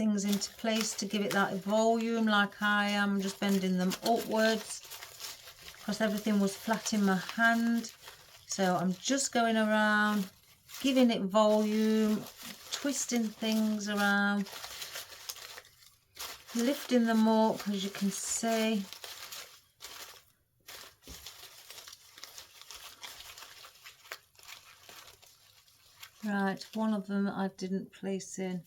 things into place to give it that volume like I am. I'm just bending them upwards because everything was flat in my hand. So I'm just going around, giving it volume, twisting things around, lifting them up, as you can see. Right, one of them I didn't place in,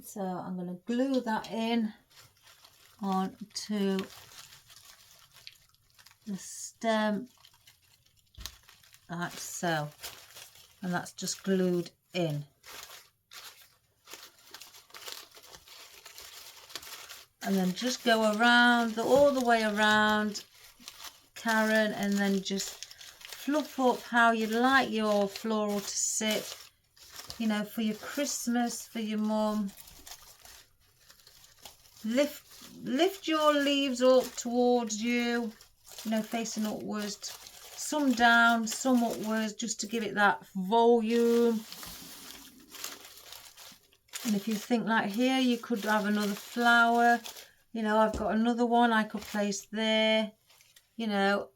so I'm going to glue that in onto the stem like so, and that's just glued in. And then just go around, all the way around, Karen, and then just fluff up how you'd like your floral to sit, you know, for your Christmas, for your mum. Lift your leaves up towards you, you know, facing upwards. Some down, some upwards, just to give it that volume. And if you think like here, you could have another flower. You know, I've got another one I could place there. You know,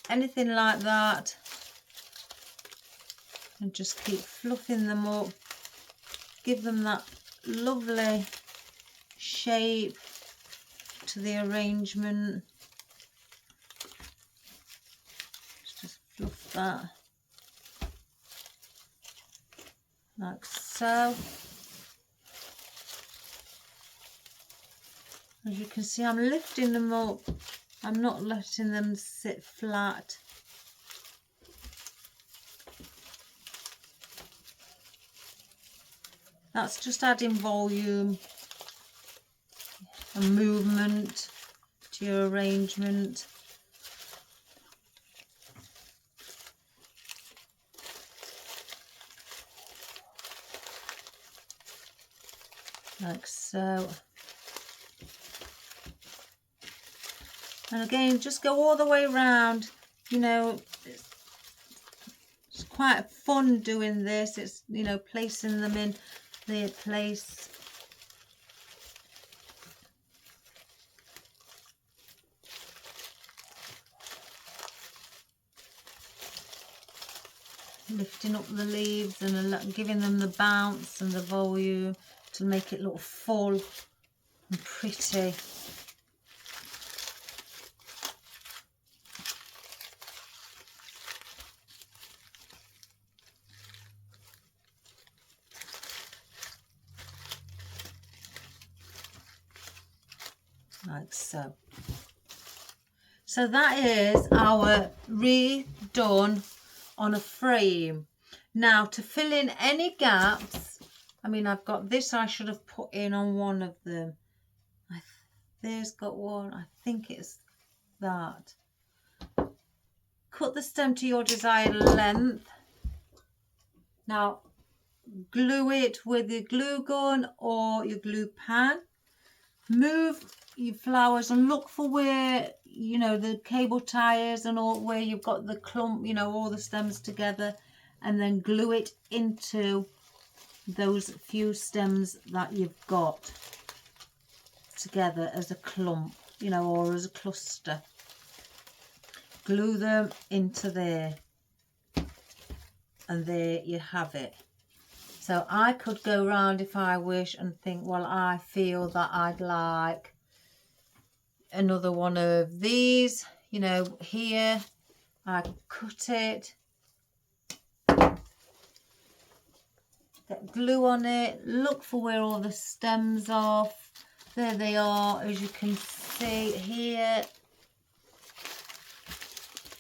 anything like that. And just keep fluffing them up. Give them that lovely shape to the arrangement. Just fluff that. Like so. As you can see, I'm lifting them up. I'm not letting them sit flat. That's just adding volume and movement to your arrangement. Like so. And again, just go all the way around. You know, it's quite fun doing this. It's, you know, placing them in their place. Lifting up the leaves and giving them the bounce and the volume to make it look full and pretty. Like so. So that is our wreath done on a frame. Now to fill in any gaps, I mean, I've got this I should have put in on one of them. There's got one, I think it's that. Cut the stem to your desired length. Now glue it with your glue gun or your glue pan. Move your flowers and look for where, you know, the cable ties and all, where you've got the clump, you know, all the stems together, and then glue it into those few stems that you've got together as a clump, you know, or as a cluster. Glue them into there, and there you have it. So I could go round if I wish and think, well, I feel that I'd like another one of these, you know, here. I cut it, get glue on it, look for where all the stems are. There they are, as you can see here.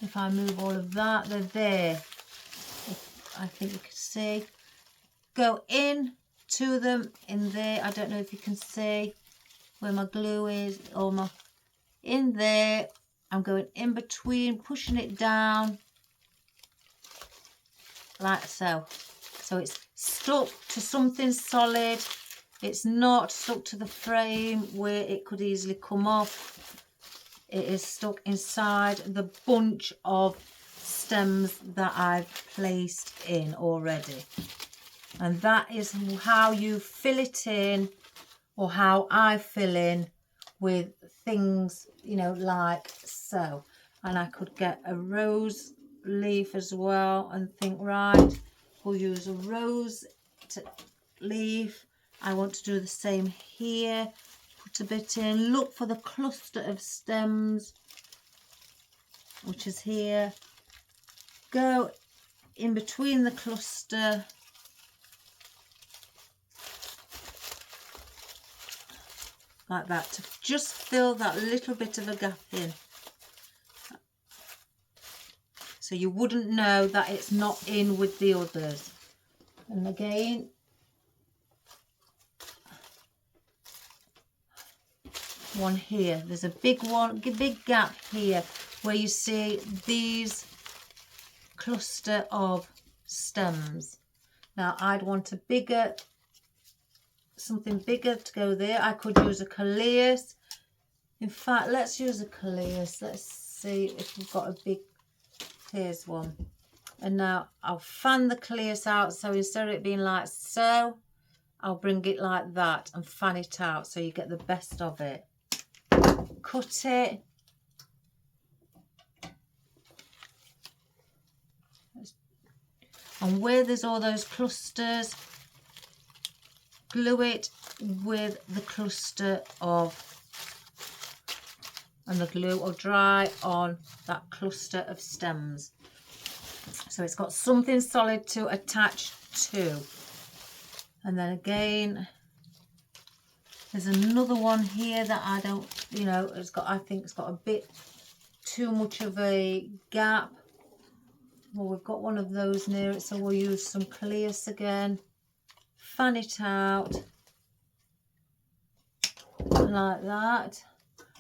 If I move all of that, they're there. I think you can see. Go in to them in there. I don't know if you can see where my glue is, or my in there. I'm going in between, pushing it down like so. So it's stuck to something solid. It's not stuck to the frame where it could easily come off. It is stuck inside the bunch of stems that I've placed in already. And that is how you fill it in or how I fill in with things, you know, like so. And I could get a rose leaf as well and think, right, we'll use a rose leaf. I want to do the same here. Put a bit in. Look for the cluster of stems, which is here. Go in between the cluster. Like that, to just fill that little bit of a gap in. So you wouldn't know that it's not in with the others. And again, one here. There's a big gap here where you see these cluster of stems. Now I'd want a bigger, something bigger to go there. I could use a calais. In fact, let's use a calais. Let's see if we've got a big, here's one. And now I'll fan the calais out, so instead of it being like so, I'll bring it like that and fan it out so you get the best of it. Cut it. And where there's all those clusters, glue it with the cluster of, and the glue will dry on that cluster of stems. So it's got something solid to attach to. And then again, there's another one here that I don't, you know, it's got, I think it's got a bit too much of a gap. Well, we've got one of those near it, so we'll use some calais again. Fan it out like that.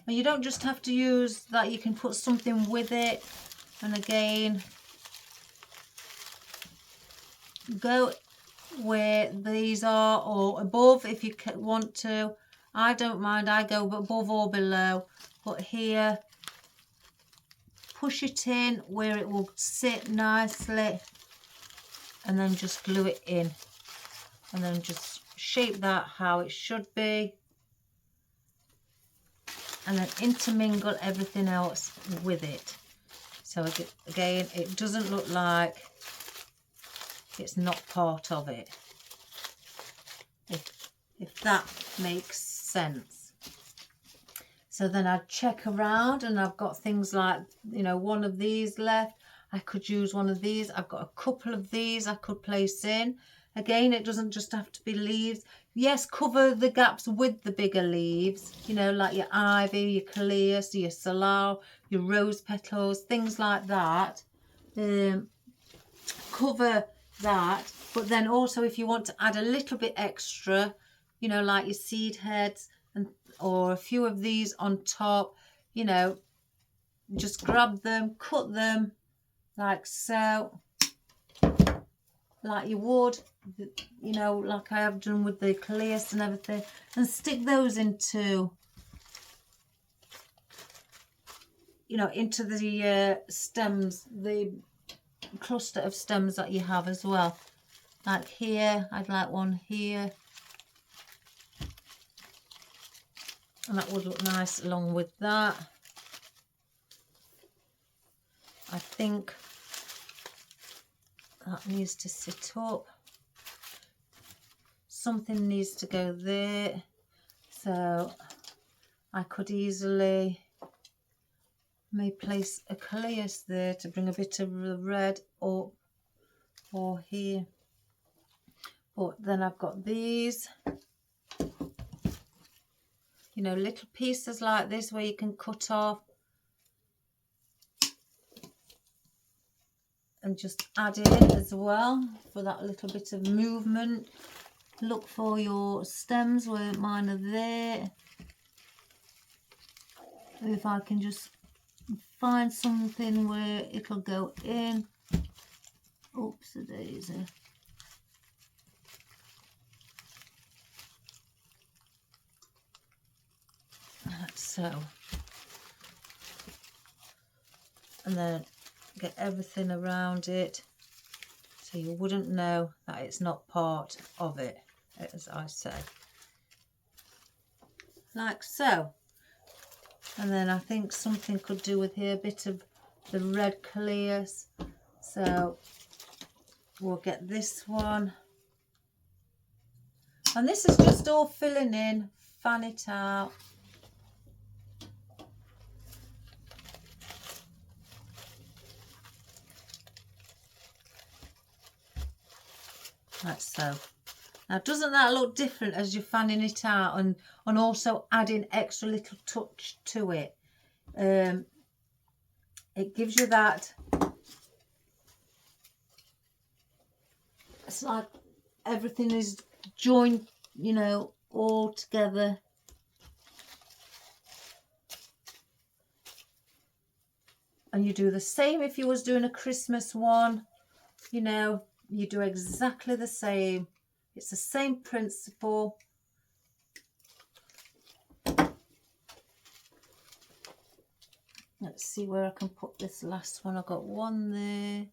And you don't just have to use that, you can put something with it. And again, go where these are or above if you want to. I don't mind, I go above or below, but here push it in where it will sit nicely, and then just glue it in, and then just shape that how it should be, and then intermingle everything else with it. So again, it doesn't look like it's not part of it, if that makes sense. So then I'd check around, and I've got things like, you know, one of these left. I could use one of these. I've got a couple of these I could place in. Again, it doesn't just have to be leaves. Yes, cover the gaps with the bigger leaves, you know, like your ivy, your calais, your salal, your rose petals, things like that. Cover that. But then also, if you want to add a little bit extra, you know, like your seed heads, and or a few of these on top, you know, just grab them, cut them like so, like you would, you know, like I have done with the calais and everything, and stick those into, you know, into the stems, the cluster of stems that you have as well. Like here, I'd like one here. And that would look nice along with that. I think that needs to sit up. Something needs to go there. So I could easily may place a calais there to bring a bit of the red up, or here. But then I've got these, you know, little pieces like this where you can cut off and just add in as well for that little bit of movement. Look for your stems where mine are there. If I can just find something where it'll go in. Oops, a daisy. Like so. And then get everything around it so you wouldn't know that it's not part of it, as I say. like so. And then I think something could do with here, a bit of the red clears. So we'll get this one. And this is just all filling in, fan it out. Like so. Now doesn't that look different as you're fanning it out and also adding extra little touch to it? It gives you that, it's like everything is joined, you know, all together. And you do the same if you was doing a Christmas one, you know, you do exactly the same. It's the same principle. Let's see where I can put this last one. I've got one there,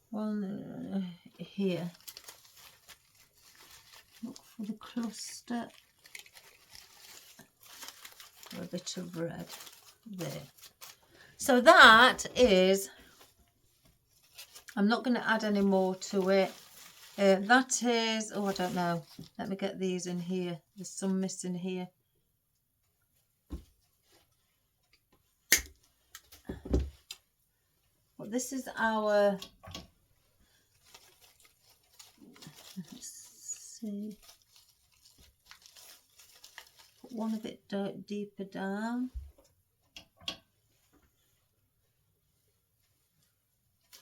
one here. Look for the cluster. A bit of red there. So that is, I'm not going to add any more to it. That is, oh, I don't know. Let me get these in here. There's some missing here. But this is our, let's see, put one a bit deeper down.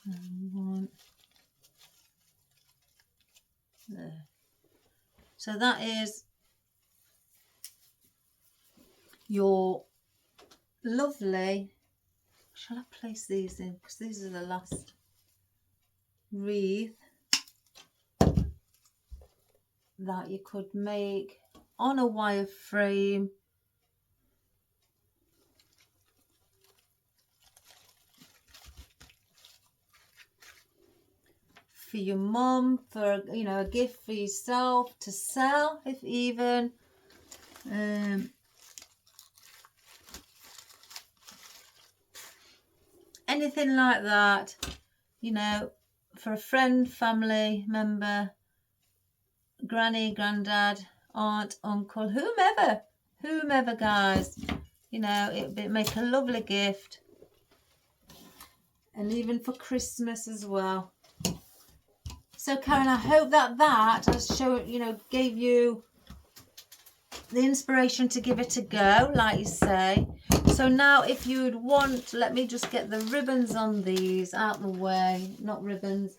And one there. So that is your lovely, shall I place these in, because these are the last wreath that you could make on a wire frame. For your mum, for, you know, a gift for yourself to sell, if even. Anything like that, you know, for a friend, family member, granny, granddad, aunt, uncle, whomever, guys, you know, it'd make a lovely gift. And even for Christmas as well. So Karen, I hope that has shown, you know, gave you the inspiration to give it a go, like you say. So now if you would want, let me just get the ribbons on these out the way. Not ribbons.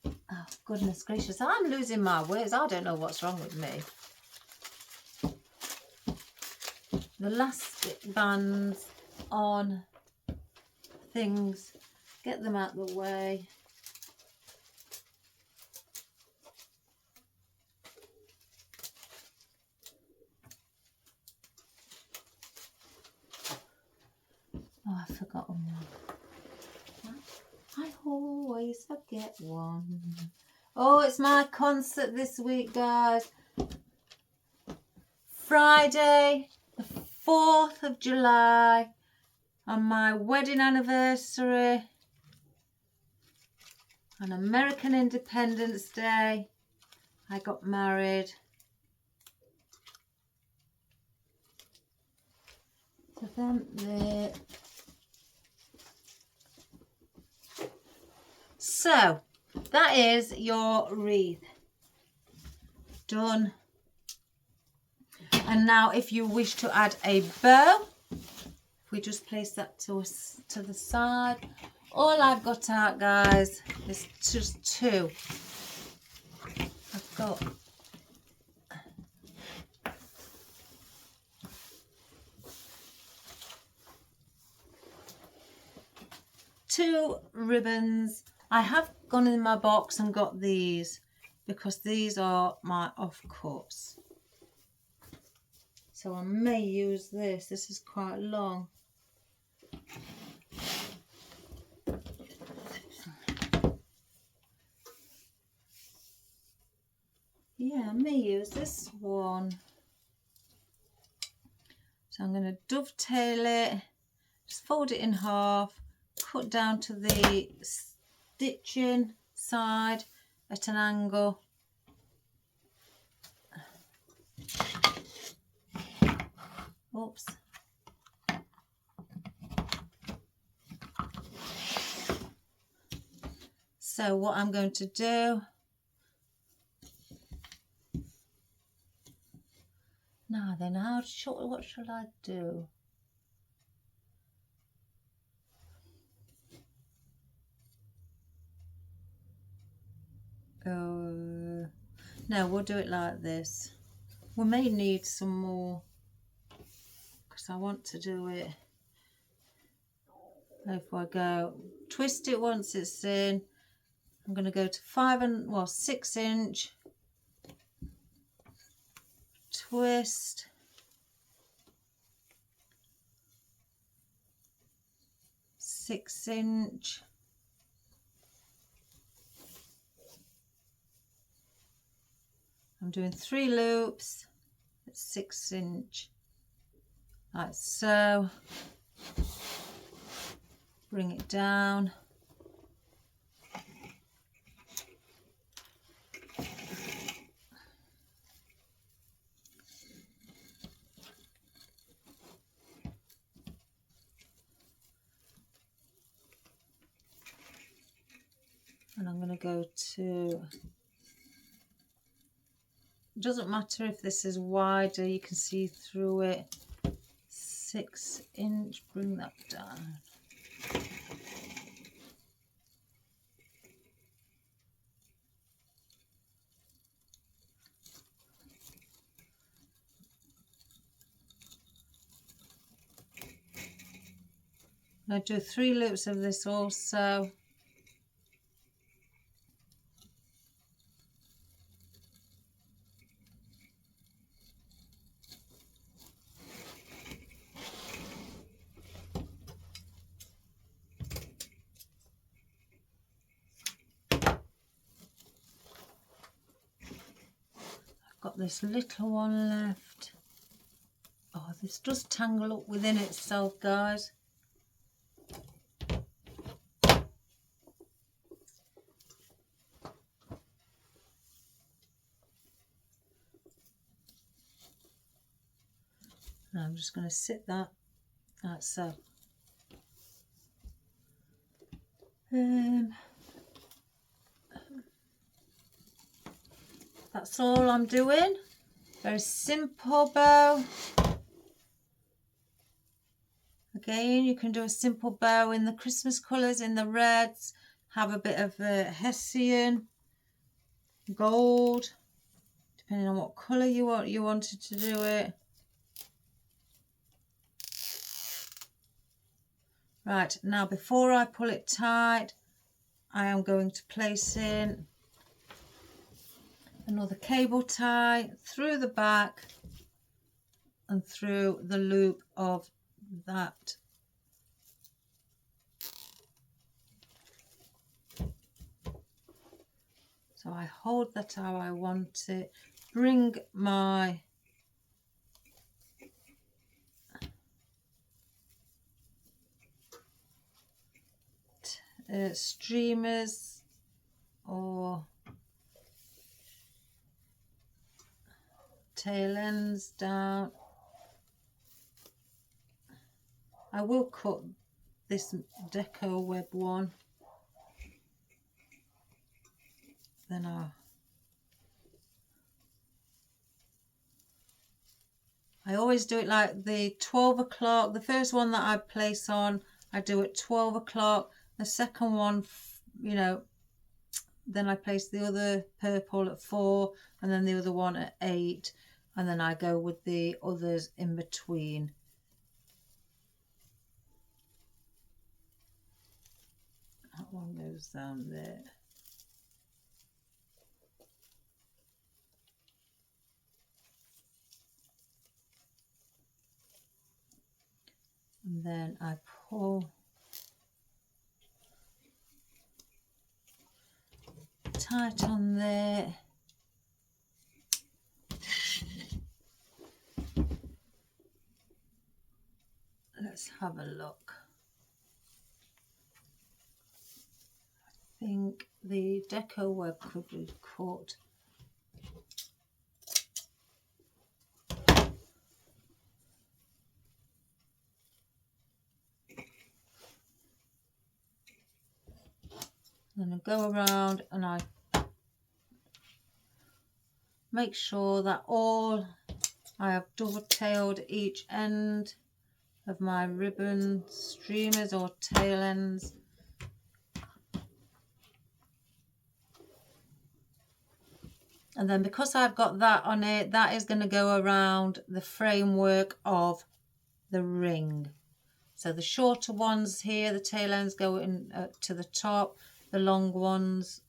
Oh, goodness gracious. I'm losing my words. I don't know what's wrong with me. The elastic bands on things. Get them out the way. Oh, I've forgotten one. I always forget one. Oh, it's my concert this week, guys. Friday, the 4th of July, on my wedding anniversary, on American Independence Day, I got married. So then there. So that is your wreath done. And now if you wish to add a bow, if we just place that to the side, all I've got out, guys, is just two. I've got two ribbons. I have gone in my box and got these because these are my offcuts. So I may use this. This is quite long. Yeah, I may use this one. So I'm going to dovetail it, just fold it in half, cut down to the stitching side at an angle. Oops. So what I'm going to do now then, what shall I do? No, we'll do it like this. We may need some more because I want to do it. If I go twist it once it's in, I'm going to go to 6 inch, twist, (6" I'm doing 3 loops at 6 inch, like so. Bring it down. And I'm going to go to, it doesn't matter if this is wider, you can see through it, 6 inch, bring that down. I do 3 loops of this also. Got this little one left. Oh, this does tangle up within itself, guys. Now I'm just going to sit that like so. That's all I'm doing. Very simple bow. Again, you can do a simple bow in the Christmas colours, in the reds. Have a bit of Hessian, gold, depending on what colour you wanted to do it. Right, now before I pull it tight, I am going to place in another cable tie through the back and through the loop of that. So I hold that how I want it, bring my streamers or tail ends down. I will cut this deco web one, then I always do it like the 12 o'clock. The first one that I place on, I do at 12 o'clock. The second one, you know, then I place the other purple at 4 and then the other one at 8, and then I go with the others in between. That one goes down there. And then I pull tight on there. let's have a look. I think the deco web could be cut. And I go around and I make sure that I have dovetailed each end of my ribbon streamers or tail ends. And then because I've got that on it, that is going to go around the framework of the ring. So the shorter ones here, the tail ends go in to the top, the long ones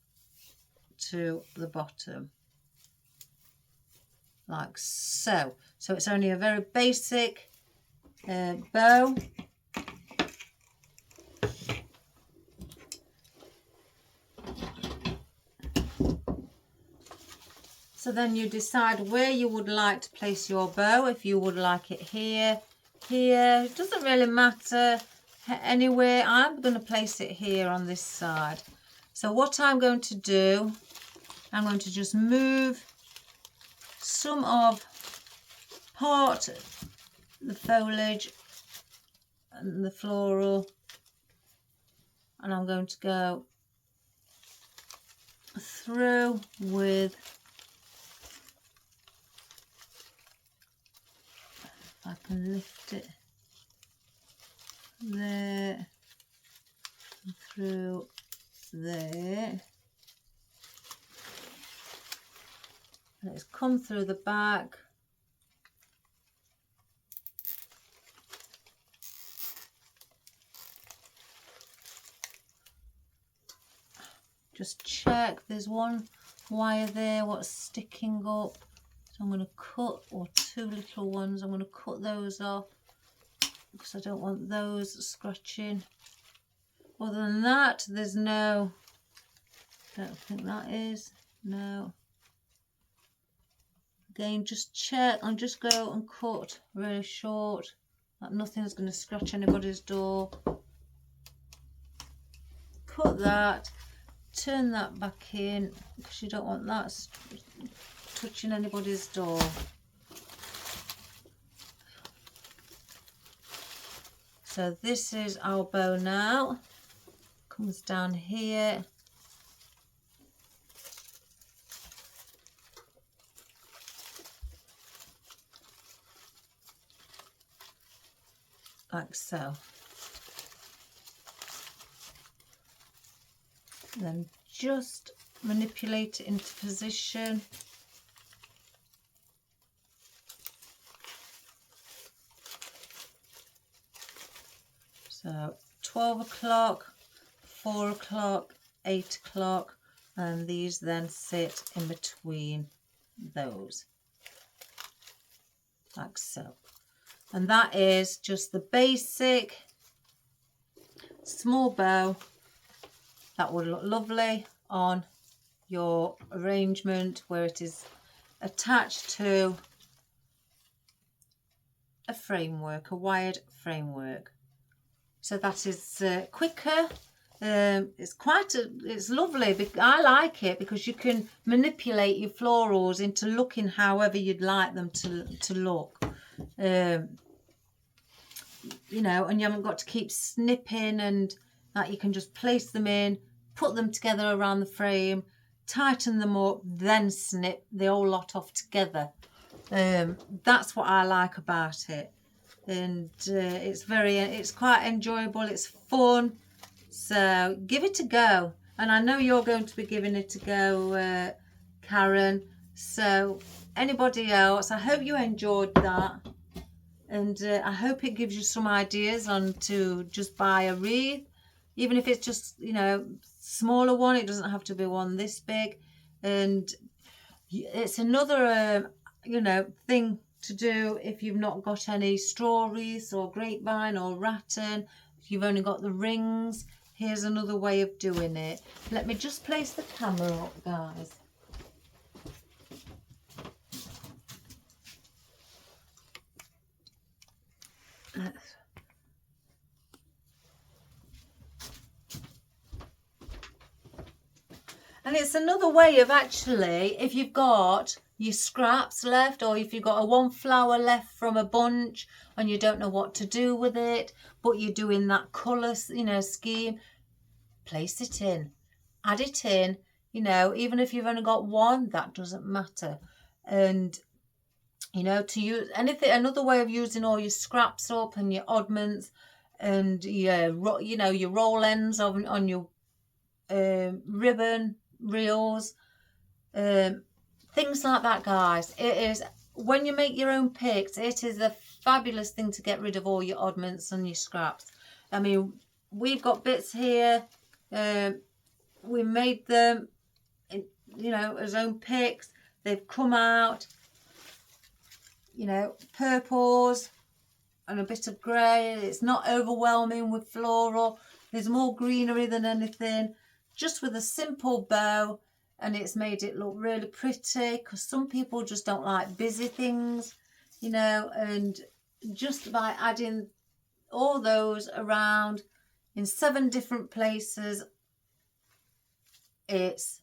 to the bottom. Like so. So it's only a very basic bow. So then you decide where you would like to place your bow. If you would like it here, here, it doesn't really matter anywhere. I'm going to place it here on this side. So what I'm going to do, I'm going to just move some of part the foliage and the floral, and I'm going to go through with, if I can lift it, there, and through there. Let's come through the back. Just check, there's one wire there what's sticking up. So I'm going to cut, or two little ones, I'm going to cut those off because I don't want those scratching. Other than that, there's no, I don't think that is, no. Again, just check and just go and cut really short, that nothing's going to scratch anybody's door. Cut that, turn that back in because you don't want that touching anybody's door. So this is our bow now, comes down here. Like so. And then just manipulate it into position. So 12 o'clock, 4 o'clock, 8 o'clock, and these then sit in between those, like so. And that is just the basic small bow that would look lovely on your arrangement where it is attached to a framework, a wired framework. So that is quicker. It's lovely. I like it because you can manipulate your florals into looking however you'd like them to look. You know, and you haven't got to keep snipping, and that you can just place them in, put them together around the frame, tighten them up, then snip the whole lot off together. That's what I like about it, and it's quite enjoyable, it's fun, so give it a go. And I know you're going to be giving it a go, Karen, so anybody else, I hope you enjoyed that. And I hope it gives you some ideas on to just buy a wreath, even if it's just, you know, smaller one. It doesn't have to be one this big. And it's another, you know, thing to do if you've not got any straw wreaths or grapevine or rattan. If you've only got the rings, here's another way of doing it. Let me just place the camera up, guys. And it's another way of actually, if you've got your scraps left, or if you've got a one flower left from a bunch and you don't know what to do with it, but you're doing that colour, you know, scheme, place it in, add it in, you know, even if you've only got one, that doesn't matter. And, you know, to use anything, another way of using all your scraps up and your oddments and your, you know, your roll ends on your ribbon reels, things like that, guys. It is, when you make your own picks, it is a fabulous thing to get rid of all your oddments and your scraps. I mean, we've got bits here, we made them, you know, as own picks. They've come out, you know, purples and a bit of grey. It's not overwhelming with floral. There's more greenery than anything, just with a simple bow, and it's made it look really pretty, because some people just don't like busy things, you know. And just by adding all those around in 7 different places, it's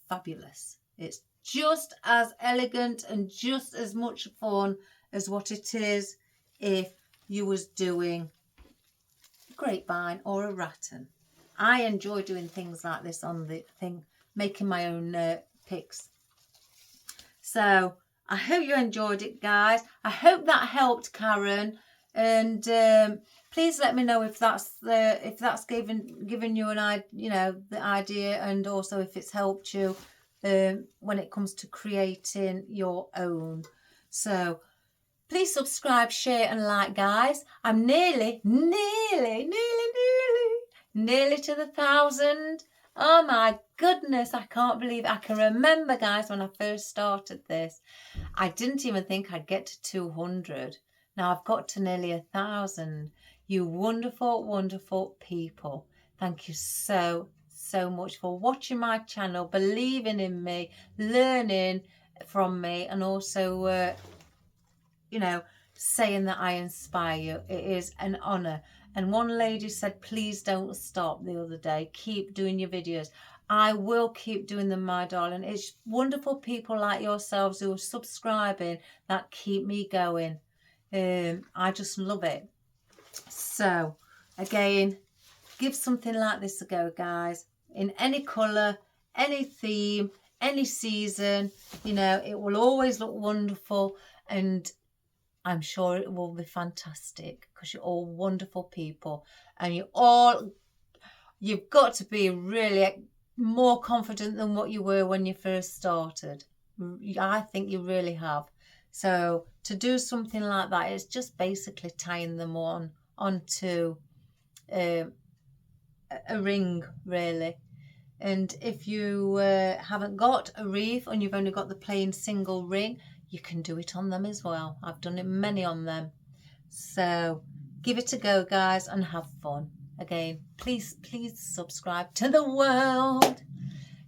fabulous. It's just as elegant and just as much fun as what it is if you was doing grapevine or a rattan. I enjoy doing things like this on the thing, making my own picks. So I hope you enjoyed it, guys. I hope that helped, Karen. And please let me know if that's given you an you know, the idea, and also if it's helped you when it comes to creating your own. So please subscribe, share and like, guys. I'm nearly to the 1,000. Oh my goodness, I can't believe it. I can remember, guys, when I first started this, I didn't even think I'd get to 200. Now I've got to nearly 1,000. You wonderful, wonderful people. Thank you so much for watching my channel, believing in me, learning from me, and also, you know, saying that I inspire you. It is an honour. And one lady said, please don't stop, the other day. Keep doing your videos. I will keep doing them, my darling. It's wonderful people like yourselves who are subscribing that keep me going. I just love it. So, again, give something like this a go, guys. In any colour, any theme, any season, you know, it will always look wonderful, and I'm sure it will be fantastic, because you're all wonderful people, and you've got to be really more confident than what you were when you first started. I think you really have. So to do something like that, it's just basically tying them onto a ring, really. And if you haven't got a wreath and you've only got the plain single ring, you can do it on them as well. I've done it many on them. So give it a go, guys, and have fun. Again, please subscribe to the world,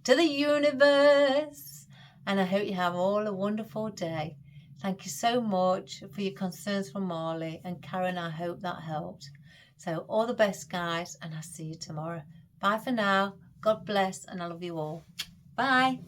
to the universe, and I hope you have all a wonderful day. Thank you so much for your concerns for Marley, and Karen, I hope that helped. So all the best, guys, and I'll see you tomorrow. Bye for now. God bless, and I love you all. Bye.